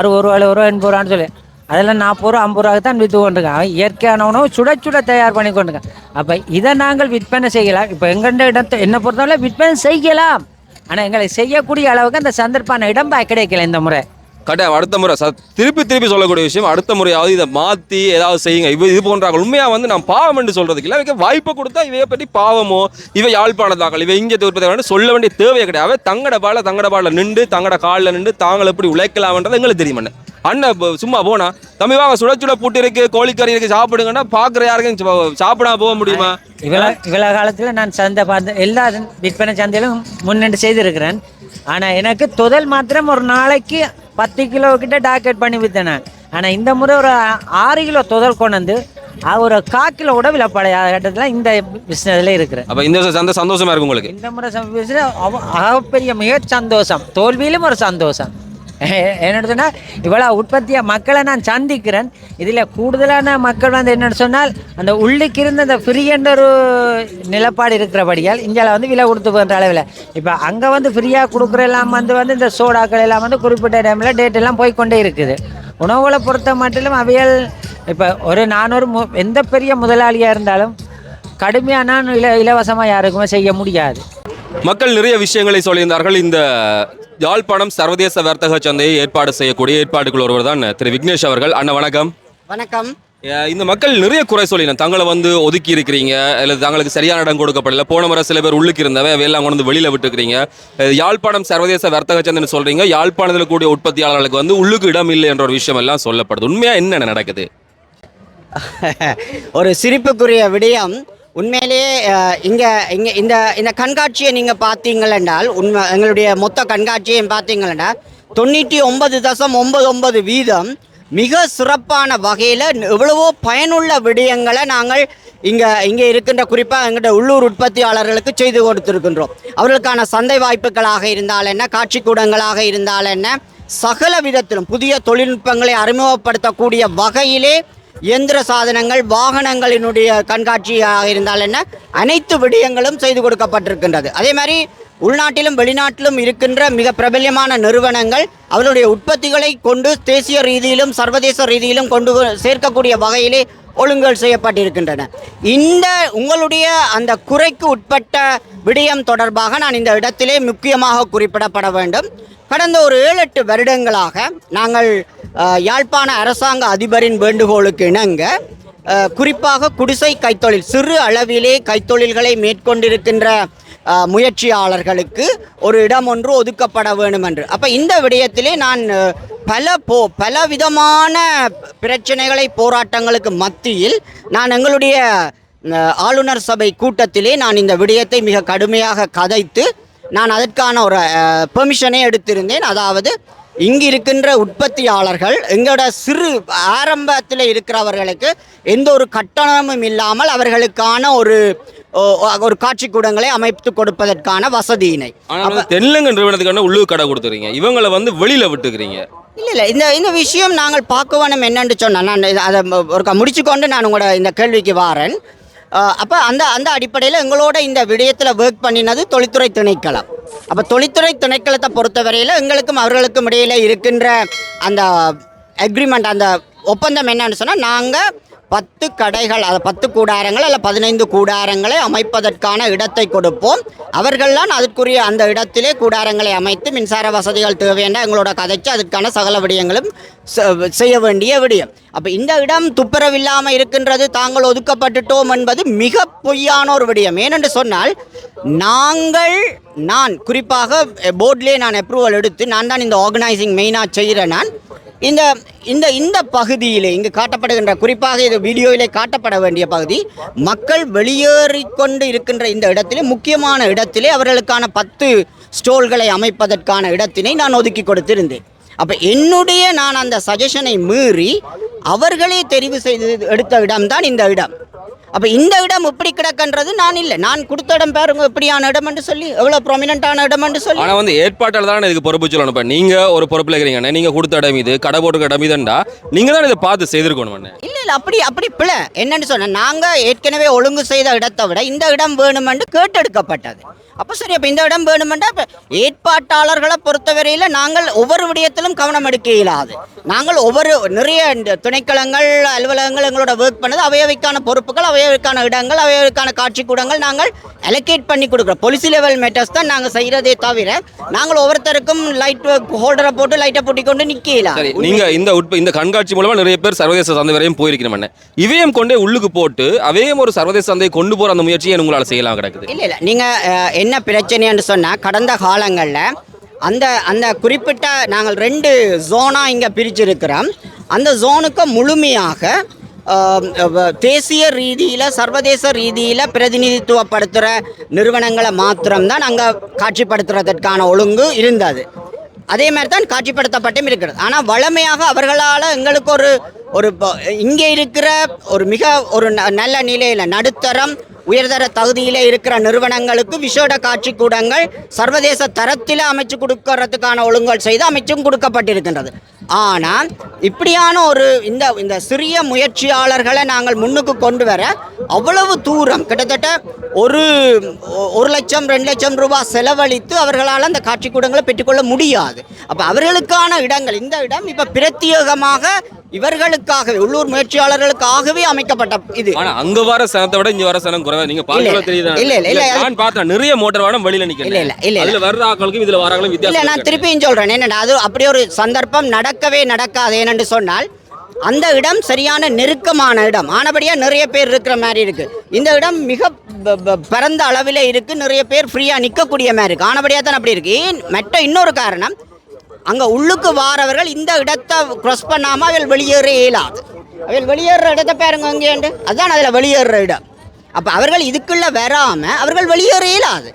60 ரூபா 70 ரூபா 80 ரூபான்னு சொல்லி அதெல்லாம் 40 ரூபா 50 ரூபாய்க்கு தான் விற்று கொண்டிருக்கேன். அவன் இயற்கையான உணவு சுட தயார் பண்ணி கொண்டிருக்கேன். அப்போ இதை நாங்கள் விற்பனை செய்யலாம். இப்போ எங்கள்கிட்ட இடத்தை என்னை பொறுத்தவரை விற்பனை செய்யலாம். ஆனால் எங்களை செய்யக்கூடிய அளவுக்கு அந்த சந்தர்ப்பான இடம் கிடைக்கல இந்த முறை. கட்டாயம் அடுத்த முறை திருப்பி சொல்லக்கூடிய விஷயம், அடுத்த முறையாவது இதை மாற்றி ஏதாவது செய்யுங்க. இது போன்றாங்க உண்மையாக வந்து நான் பாவம் என்று சொல்கிறதுக்கு இல்லை. இவைக்கு வாய்ப்பை கொடுத்தா இவையை பற்றி பாவமோ இவை யாழ்ப்பாணத்தாக்கள் இவை இங்கே உற்பத்தி சொல்ல வேண்டிய தேவையே கிடையாது. தங்கட பாலில் நின்று தங்கட காலில் நின்று தாங்கள் எப்படி உழைக்கலாம்ன்றது எங்களுக்கு தெரியுமாண்ணே. அண்ணன் சும்மா போனா தம்பி வாங்க சுட புட்டு இருக்கு, கோழிக்கறி இருக்கு, சாப்பிடுங்கன்னா பார்க்குற யாருக்கும் சாப்பிடாம போக முடியுமா? இவ்வளோ காலத்தில் நான் சந்தை பார்த்து எல்லா விற்பனை சந்தையிலும் முன்னெண்டு செய்திருக்கிறேன். ஆனால் எனக்கு தொதல் மாத்திரம் ஒரு நாளைக்கு 10 கிலோ கிட்ட டார்கெட் பண்ணி விற்றேன். ஆனால் இந்த முறை ஒரு 6 கிலோ தொதல் கொண்டு வந்து ஒரு 1/4 கிலோ கூட விலை பழைய கட்டத்தில் இந்த பிஸ்னஸில் இருக்கிறேன். அப்போ இந்த சந்தை சந்தோஷமா இருக்கும் உங்களுக்கு? இந்த முறை பெரிய மிக சந்தோஷம், தோல்வியிலும் ஒரு சந்தோஷம். என்னென்னு சொன்னால் இவ்வளோ உற்பத்தியாக மக்களை நான் சந்திக்கிறேன். இதில் கூடுதலான மக்கள் வந்து என்னென்னு சொன்னால் அந்த உள்ளுக்கு இருந்த அந்த ஃப்ரீ என்ற ஒரு நிலப்பாடு இருக்கிறபடியால் இந்தியாவில் வந்து விலை கொடுத்து போகிற அளவில் இப்போ அங்கே வந்து ஃப்ரீயாக கொடுக்குற எல்லாம் வந்து இந்த சோடாக்கள் எல்லாம் வந்து குறிப்பிட்ட டைமில் டேட் எல்லாம் போய்கொண்டே இருக்குது. உணவுகளை பொறுத்த மட்டிலும் அவைகள் இப்போ நான் ஒரு எந்த பெரிய முதலாளியாக இருந்தாலும் கடுமையான இலவசமாக யாருக்குமே செய்ய முடியாது. மக்கள் நிறைய விஷயங்களை சொல்லியிருந்தார்கள். இந்த யாழ்ப்பாணம் சர்வதேச வர்த்தக சந்தையை ஏற்பாடு செய்யக்கூடிய ஏற்பாடுகள் ஒருவர் தான் திரு விக்னேஷ் அவர்கள். அண்ணா வணக்கம். வணக்கம். இந்த மக்கள் நிறைய குறை சொல்லினா தங்களை வந்து ஒதுக்கி இருக்கிறீங்க அல்லது தங்களுக்கு சரியான இடம் கொடுக்கப்படல. போன முறை சில பேர் உள்ளுக்கு இருந்தவை அவையெல்லாம் கொண்டு வந்து வெளியில் விட்டுக்கிறீங்க. யாழ்ப்பாணம் சர்வதேச வர்த்தக சந்தைன்னு சொல்றீங்க. யாழ்ப்பாணத்தில் கூடிய உற்பத்தியாளர்களுக்கு வந்து உள்ளுக்கு இடம் இல்லை என்ற ஒரு விஷயம் எல்லாம் சொல்லப்படுது. உண்மையா என்ன நடக்குது? ஒரு சிரிப்புக்குரிய விடயம். உண்மையிலேயே இங்கே இங்கே இந்த இந்த கண்காட்சியை நீங்கள் பார்த்தீங்களென்றால் எங்களுடைய மொத்த கண்காட்சியை பார்த்தீங்களென்றால் 99.99% மிக சிறப்பான வகையில் எவ்வளவோ பயனுள்ள விடயங்களை நாங்கள் இங்கே இருக்கின்ற குறிப்பாக எங்களுடைய உள்ளூர் உற்பத்தியாளர்களுக்கு செய்து கொடுத்திருக்கின்றோம். அவர்களுக்கான சந்தை வாய்ப்புகளாக இருந்தால் என்ன, காட்சிக்கூடங்களாக இருந்தால் என்ன, சகல விதத்திலும் புதிய தொழில்நுட்பங்களை அறிமுகப்படுத்தக்கூடிய வகையிலே இயந்திர சாதனங்கள் வாகனங்களினுடைய கண்காட்சியாக இருந்தால் என்ன அனைத்து விடயங்களும் செய்து கொடுக்கப்பட்டிருக்கின்றது. அதே மாதிரி உள்நாட்டிலும் வெளிநாட்டிலும் இருக்கின்ற மிக பிரபல்யமான நிறுவனங்கள் அவர்களுடைய உற்பத்திகளை கொண்டு தேசிய ரீதியிலும் சர்வதேச ரீதியிலும் கொண்டு சேர்க்கக்கூடிய வகையிலே ஒழுங்குகள் செய்யப்பட்டிருக்கின்றன. இந்த உங்களுடைய அந்த குறைக்கு உட்பட்ட விடயம் தொடர்பாக நான் இந்த இடத்திலே முக்கியமாக குறிப்பிடப்பட வேண்டும். கடந்த ஒரு 7-8 வருடங்களாக நாங்கள் யாழ்ப்பாண அரசாங்க அதிபரின் வேண்டுகோளுக்கு இணங்க குறிப்பாக குடிசை கைத்தொழில் சிறு அளவிலே கைத்தொழில்களை மேற்கொண்டிருக்கின்ற முயற்சியாளர்களுக்கு ஒரு இடம் ஒன்று ஒதுக்கப்பட வேண்டும் என்று. அப்போ இந்த விடயத்திலே நான் பல விதமான பிரச்சனைகளை போராட்டங்களுக்கு மத்தியில் நான் எங்களுடைய ஆளுநர் சபை கூட்டத்திலே நான் இந்த விடயத்தை மிக கடுமையாக கதைத்து நான் அதற்கான ஒரு பெர்மிஷனை எடுத்திருந்தேன். அதாவது இங்கு இருக்கின்ற உற்பத்தியாளர்கள் எங்களோட சிறு ஆரம்பத்தில் இருக்கிறவர்களுக்கு எந்த ஒரு கட்டணமும் இல்லாமல் அவர்களுக்கான ஒரு காட்சிக்கூடங்களை அமைத்து கொடுப்பதற்கான வசதியினை தென்னங்க நிறுவனத்துக்கான உள்ளூர் கடை கொடுத்துறீங்க, இவங்களை வந்து வெளியில் விட்டுக்கிறீங்க. இல்லை இந்த விஷயம் நாங்கள் பார்க்க வேணும் என்னென்று சொன்னால் நான் அதை ஒரு முடிச்சுக்கொண்டு நான் உங்களோட இந்த கேள்விக்கு வாரேன். அப்போ அந்த அடிப்படையில் எங்களோட இந்த விடயத்தில் ஒர்க் பண்ணினது தொழில்துறை திணைக்களம். அப்போ தொழில்துறை திணைக்களத்தை பொறுத்தவரையில் எங்களுக்கும் அவர்களுக்கும் இடையில் இருக்கின்ற அந்த அக்ரிமெண்ட் அந்த ஒப்பந்தம் என்னன்னு சொன்னால் நாங்கள் 10 கடைகள் 10 கூடாரங்கள் அல்ல 15 கூடாரங்களை அமைப்பதற்கான இடத்தை கொடுப்போம். அவர்கள்தான் அதற்குரிய அந்த இடத்திலே கூடாரங்களை அமைத்து மின்சார வசதிகள் தேவையான எங்களோட கதைச்சு அதற்கான சகல விடயங்களும் செய்ய வேண்டிய விடயம். அப்போ இந்த இடம் துப்புரவில்லாமல் இருக்கின்றது, தாங்கள் ஒதுக்கப்பட்டுட்டோம் என்பது மிக பொய்யான ஒரு விடயம். ஏனென்று சொன்னால் நான் குறிப்பாக போர்ட்லேயே நான் அப்ரூவல் எடுத்து நான் தான் இந்த ஆர்கனைசிங் மெயினாக செய்கிறேன். நான் இந்த பகுதியிலே இங்கு காட்டப்படுகின்ற குறிப்பாக இது வீடியோவிலே காட்டப்பட வேண்டிய பகுதி மக்கள் வெளியேறிக்கொண்டு இருக்கின்ற இந்த இடத்திலே முக்கியமான இடத்திலே அவர்களுக்கான 10 ஸ்டோல்களை அமைப்பதற்கான இடத்தினை நான் ஒதுக்கி கொடுத்திருந்தேன். அப்போ நான் அந்த சஜஷனை மீறி அவர்களே தெரிவு செய்து எடுத்த இடம்தான் இந்த இடம். அப்போ இந்த இடம் எப்படி கிடக்கின்றது நான் இல்லை, நான் கொடுத்த இடம் பாருங்க எப்படியான இடம் என்று சொல்லி எவ்வளோ ப்ரொமினண்டான இடம் என்று சொல்லி. ஆனால் வந்து ஏற்பாட்டில் தான் இதுக்கு பொறுப்பு சொல்லணும். இப்போ நீங்கள் ஒரு பொறுப்பில் இருக்கிறீங்க, நீங்கள் கொடுத்த இடம் இது, கடை போட்டு இடம் இதுண்டா நீங்கள் தான் இதை பார்த்து செய்திருக்கணும். இல்லை அப்படி பிள்ளை என்னன்னு சொன்னால் நாங்கள் ஏற்கனவே ஒழுங்கு செய்த இடத்தை விட இந்த இடம் வேணுமென்று கேட்டெடுக்கப்பட்டது. அப்போ சரி, அப்போ இந்த இடம் வேணுமெண்டா இப்போ ஏற்பாட்டாளர்களை பொறுத்தவரையில் நாங்கள் ஒவ்வொரு விடயத்திலும் கவனம் எடுக்க இயலாது. நாங்கள் நிறைய துணைக்களங்கள் அலுவலகங்கள் எங்களோட ஒர்க் பண்ணது அவையவைக்கான பொறுப்புகள் அவையவைக்கான இடங்கள் அவையவைக்கான காட்சிக்கூடங்கள் நாங்கள் அலோகேட் பண்ணி கொடுக்குறோம். பொலிசி லெவல் மேட்டர்ஸ் தான் நாங்கள் செய்கிறதே தவிர நாங்கள் ஒவ்வொருத்தருக்கும் லைட் ஹோல்டரை போட்டு லைட்டை பூட்டி கொண்டு நிற்கலாம். நீங்கள் இந்த கண்காட்சி மூலமாக நிறைய பேர் சர்வதேச சந்தை வரையும் போயிருக்கிறோம். இவையும் கொண்டே உள்ளுக்கு போட்டு அவையும் ஒரு சர்வதேச சந்தையை கொண்டு போகிற அந்த முயற்சியை உங்களால் செய்யலாம் கிடக்குது. இல்லை நீங்கள் என்ன பிரச்சனைன்னு சொன்னால் கடந்த காலங்களில் அந்த குறிப்பிட்ட நாங்கள் 2 ஜோனாக இங்கே பிரிச்சிருக்கிறோம். அந்த ஜோனுக்கு முழுமையாக தேசிய ரீதியில் சர்வதேச ரீதியில் பிரதிநிதித்துவப்படுத்துகிற நிறுவனங்களை மாத்திரம்தான் அங்கே காட்சிப்படுத்துறதற்கான ஒழுங்கு இருந்தது. அதே மாதிரி தான் காட்சிப்படுத்தப்பட்டும் இருக்கிறது. ஆனால் வளமையாக அவர்களால் எங்களுக்கு ஒரு இங்கே இருக்கிற ஒரு நல்ல நிலையில் நடுத்தரம் உயர்தர தகுதியில் இருக்கிற நிறுவனங்களுக்கு விசேட காட்சிக்கூடங்கள் சர்வதேச தரத்தில் அமைச்சு கொடுக்கறதுக்கான ஒழுங்குகள் செய்து அமைச்சும் கொடுக்கப்பட்டிருக்கின்றது. ஆனால் இப்படியான இந்த சிறிய முயற்சியாளர்களை நாங்கள் முன்னுக்கு கொண்டு வர அவ்வளவு தூரம் கிட்டத்தட்ட 1 லட்சம் 2 லட்சம் ரூபாய் செலவழித்து அவர்களால் அந்த காட்சிக்கூடங்களை பெற்றுக்கொள்ள முடியாது. அப்போ அவர்களுக்கான இடங்கள் இந்த இடம் இப்போ பிரத்யேகமாக இவர்களுக்காகவே உள்ளூர் முயற்சியாளர்களுக்காகவே அமைக்கப்பட்ட இது. ஆனால் அங்கே வர சனத்தை விட இங்கே வர சனம் குறைவா? நீங்கள் பார்க்கல தெரியுது. இல்லை நான் பார்த்தேன் நிறைய மோட்டார் வாகனம் வெளியில் நிற்கிறேன். இல்லை வர்ற ஆக்களுக்கும் இதில் வராங்களும் வித்தியாசம். இல்லை நான் திருப்பியும் சொல்கிறேன் என்னென்னா அது அப்படி ஒரு சந்தர்ப்பம் நடக்கவே நடக்காது. ஏனென்று சொன்னால் அந்த இடம் சரியான நெருக்கமான இடம் ஆனபடியாக நிறைய பேர் இருக்கிற மாதிரி இருக்குது. இந்த இடம் மிக பரந்த அளவில் இருக்குது, நிறைய பேர் ஃப்ரீயாக நிற்கக்கூடிய மாதிரி இருக்குது. ஆனபடியாக தான் அப்படி இருக்குது. ஏன் மற்ற இன்னொரு காரணம், அங்கே உள்ளுக்கு வாரவர்கள் இந்த இடத்தை க்ராஸ் பண்ணாமல் அவள் வெளியேற இயலாது. அவள் வெளியேற இடத்தை பாருங்க அங்கேண்டு, அதுதான் அதில் வெளியேற இடம். அப்போ அவர்கள் இதுக்குள்ளே வராமல் அவர்கள் வெளியேற இயலாது.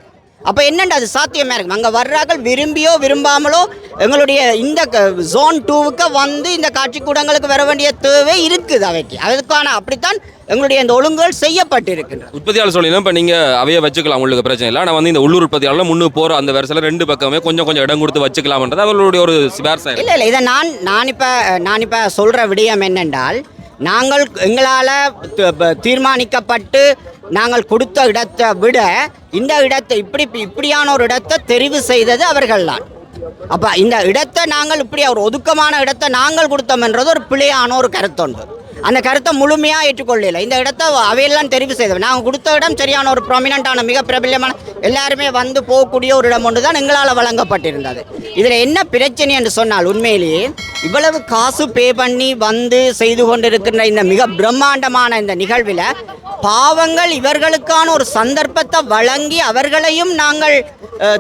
அப்போ என்னென்ன அது சாத்தியமாக இருக்கும். அங்கே வர்றார்கள் விரும்பியோ விரும்பாமலோ எங்களுடைய இந்த ஜோன் 2க்கு வந்து இந்த காட்சிக்கூடங்களுக்கு வர வேண்டிய தேவை இருக்குது. அவைக்கு அதுக்கான அப்படித்தான் எங்களுடைய இந்த ஒழுங்குகள் செய்யப்பட்டிருக்கின்றன. உற்பத்தியாளர் சொல்லினா இப்போ நீங்கள் அவைய வச்சுக்கலாம், உங்களுக்கு பிரச்சனை இல்லை. ஆனால் வந்து இந்த உள்ளூர் உற்பத்தியாளர் முன்னு போகிற அந்த வருஷத்தில் 2 பக்கமே கொஞ்சம் இடம் கொடுத்து வச்சுக்கலாம்ன்றது அவர்களுடைய ஒரு சிபாரிசு. இல்லை இதை நான் இப்போ சொல்கிற விடயம் என்னென்றால், நாங்கள் எங்களால் தீர்மானிக்கப்பட்டு நாங்கள் கொடுத்த இடத்தை விட இந்த இடத்தை இப்படியான ஒரு இடத்தை தெரிவு செய்தது அவர்கள்தான். அப்போ இந்த இடத்தை நாங்கள் இப்படி ஒரு ஒதுக்கமான இடத்தை நாங்கள் கொடுத்தோம்ன்றது ஒரு பிழையான ஒரு கருத்துண்டு. அந்த கருத்தை முழுமையாக ஏற்றுக்கொள்ளல. இந்த இடத்தை அவையெல்லாம் தெரிவு செய்தோம். நாங்கள் கொடுத்த இடம் சரியான ஒரு ப்ராமினண்டான மிக பிரபல்யமான எல்லாருமே வந்து போகக்கூடிய ஒரு இடம் ஒன்று தான் எங்களால் வழங்கப்பட்டிருந்தது. இதில் என்ன பிரச்சனை என்று சொன்னால், உண்மையிலேயே இவ்வளவு காசு பே பண்ணி வந்து செய்து கொண்டிருக்கின்ற இந்த மிக பிரம்மாண்டமான இந்த நிகழ்வில் பாவங்கள் இவர்களுக்கான ஒரு சந்தர்ப்பத்தை வழங்கி அவர்களையும் நாங்கள்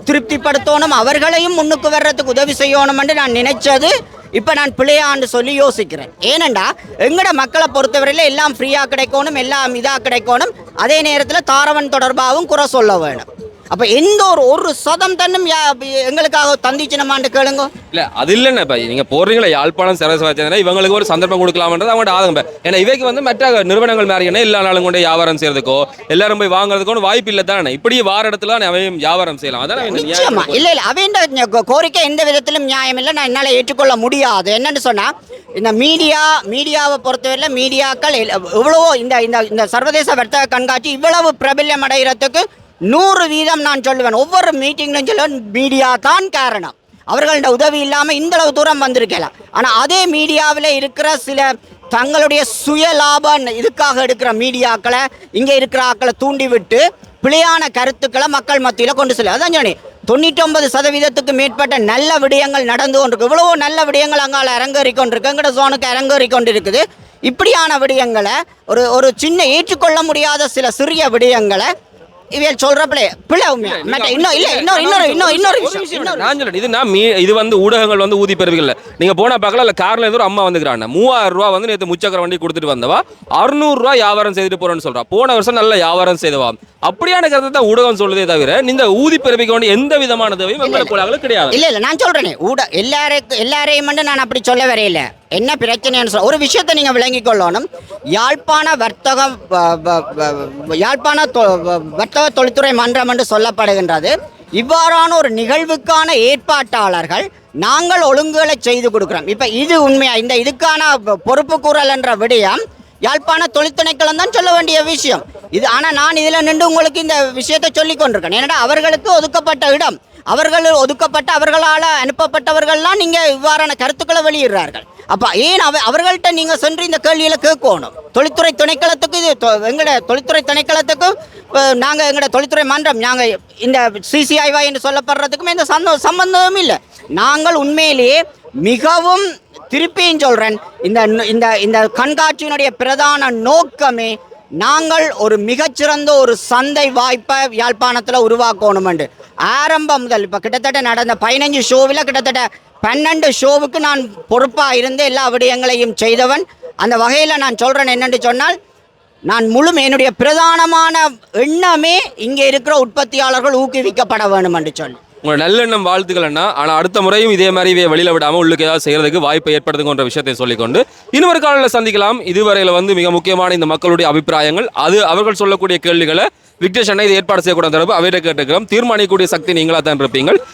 திருப்திப்படுத்தணும், அவர்களையும் முன்னுக்கு வர்றதுக்கு உதவி செய்யணும் என்று நான் நினைச்சது இப்போ நான் பிள்ளையான்னு சொல்லி யோசிக்கிறேன். ஏனெண்டா எங்கட மக்களை பொறுத்தவரையில் எல்லாம் ஃப்ரீயாக கிடைக்கணும், எல்லாம் இதாக கிடைக்கணும், அதே நேரத்தில் தாரவன் தொடர்பாகவும் குறை சொல்ல வேணும். அப்போ எந்த ஒரு சதம் தன்னும் எங்களுக்காக தந்திச்சினமான்னு கேளுங்க. இல்லை அது இல்லைண்ணே. இப்போ நீங்கள் போடுறீங்களா யாழ்ப்பாணம் சர்வீஸ் வச்சதுன்னா இவங்களுக்கு ஒரு சந்தர்ப்பம் கொடுக்கலாம்ன்றது அவங்களோட ஆதங்கம். ஏன்னா இவைக்கு வந்து மற்ற நிறுவனங்கள் மாதிரியான எல்லா நாளும் கொண்டு வியாபாரம் செய்யறதுக்கோ எல்லாரும் போய் வாங்குறதுக்கோ வாய்ப்பு இல்லை தானே. இப்படி வார இடத்துல அவையும் வியாபாரம் செய்யலாம். அதான் நிச்சயமா இல்லை அவைய கோரிக்கை எந்த விதத்திலும் நியாயம் இல்லை, நான் என்னால் ஏற்றுக்கொள்ள முடியாது. என்னன்னு சொன்னால், இந்த மீடியாவை பொறுத்தவரையில் மீடியாக்கள் எவ்வளவோ இந்த சர்வதேச வர்த்தக கண்காட்சி இவ்வளவு பிரபல்யம் அடைகிறதுக்கு 100% நான் சொல்லுவேன். ஒவ்வொரு மீட்டிங்லையும் சொல்லுவேன், மீடியா தான் காரணம். அவர்களோட உதவி இல்லாமல் இந்த அளவு தூரம் வந்திருக்கலாம். ஆனால் அதே மீடியாவில் இருக்கிற சில தங்களுடைய சுய லாப இதுக்காக எடுக்கிற மீடியாக்களை இங்கே இருக்கிற ஆக்களை தூண்டிவிட்டு பிழையான கருத்துக்களை மக்கள் மத்தியில் கொண்டு செல்ல. அதான் சொன்னி 99% மேற்பட்ட நல்ல விடயங்கள் நடந்து கொண்டிருக்கு. இவ்வளவோ நல்ல விடயங்கள் அங்கால அரங்கேறி கொண்டிருக்கு, எங்கட ஜோனுக்கு அரங்கேறி கொண்டிருக்குது. இப்படியான விடயங்களை ஒரு சின்ன ஏற்றுக்கொள்ள முடியாத சில சிறிய விடயங்களை இவள் சொல்ற பிள்ளை இன்னொரு விஷயம். இது வந்து ஊடகங்கள் வந்து ஊதி பெறுவீங்கல்ல, நீங்க போனா பார்க்கல இல்ல கார்ல ஏதோ அம்மா வந்துக்கிறாங்க 3000 ரூபா வந்து நேற்று முச்சக்கர வண்டி கொடுத்துட்டு வந்தவா 600 ரூபா வியாபாரம் செய்துட்டு போறேன்னு சொல்றா. போன வருஷம் நல்ல வியாபாரம் செய்தவா. அப்படியான கருத்தை தான் ஊடகம் சொல்லுதே தவிர இந்த ஊதி பெருவிக்க வேண்டிய எந்த விதமான தேவையும் எங்களுக்கு கிடையாது. இல்ல நான் சொல்றேனே எல்லாரையும் நான் அப்படி சொல்ல வரையில. என்ன பிரச்சனைன்னு சொல்ல ஒரு விஷயத்தை நீங்க விளங்கிக் கொள்ளணும். யாழ்ப்பாண வர்த்தக தொழில்துறை மன்றம் என்று சொல்லப்படுகின்றது. இவ்வாறான ஒரு நிகழ்வுக்கான ஏற்பாட்டாளர்கள் நாங்கள் ஒழுங்குகளை செய்து கொடுக்கிறோம். இப்ப இது உண்மையா இந்த இதுக்கான பொறுப்பு கூறல் என்ற விடயம் யாழ்ப்பாண தொழிற்துணைக்களம் தான் சொல்ல வேண்டிய விஷயம் இது. ஆனால் நான் இதில் நின்று உங்களுக்கு இந்த விஷயத்தை சொல்லி கொண்டிருக்கேன். ஏன்னா அவர்களுக்கு ஒதுக்கப்பட்ட இடம், அவர்களால் அனுப்பப்பட்டவர்கள்லாம் நீங்கள் இவ்வாறான கருத்துக்களை வெளியிடுறார்கள். அப்போ ஏன் அவர்கள்ட்ட நீங்கள் சென்று இந்த கேள்வியில் கேட்கணும். தொழில்துறை திணைக்களத்துக்கு இது எங்களோட தொழில்துறை திணைக்களத்துக்கும் நாங்கள் எங்களோட தொழில்துறை மன்றம் நாங்கள் இந்த சிசிஐவாய் என்று சொல்லப்படுறதுக்கும் எந்த சம்பந்தமும் இல்லை. நாங்கள் உண்மையிலேயே மிகவும் திருப்பியும் சொல்கிறேன், இந்த கண்காட்சியினுடைய பிரதான நோக்கமே நாங்கள் ஒரு மிகச்சிறந்த ஒரு சந்தை வாய்ப்பை யாழ்ப்பாணத்தில் உருவாக்கணும் என்று ஆரம்பம் முதல் இப்போ கிட்டத்தட்ட நடந்த 15 ஷோவில் கிட்டத்தட்ட 12 ஷோவுக்கு நான் பொறுப்பாக இருந்து எல்லா விடயங்களையும் செய்தவன். அந்த வகையில் நான் சொல்கிறேன் என்னென்று சொன்னால், நான் என்னுடைய பிரதானமான எண்ணமே இங்கே இருக்கிற உற்பத்தியாளர்கள் ஊக்குவிக்கப்பட வேண்டும் என்று சொல்லி உங்களோட நல்லெண்ணம் வாழ்த்துக்கள் அண்ணா. ஆனால் அடுத்த முறையும் இதே மாதிரி வெளியில் விடாமல் உள்ளுக்கு ஏதாவது செய்கிறதுக்கு வாய்ப்பை ஏற்படுத்துங்கிற விஷயத்தை சொல்லிக்கொண்டு இன்னொரு காலையில் சந்திக்கலாம். இதுவரையில் வந்து மிக முக்கியமான இந்த மக்களுடைய அபிப்பிராயங்கள், அது அவர்கள் சொல்லக்கூடிய கேள்விகளை விக்னேஷ் அண்ணா இது ஏற்பாடு செய்யக்கூடாது தொடர்பு அவரை கேட்டுக்கிறோம். தீர்மானிக்கக்கூடிய சக்தி நீங்களாக தான் இருப்பீங்கள்.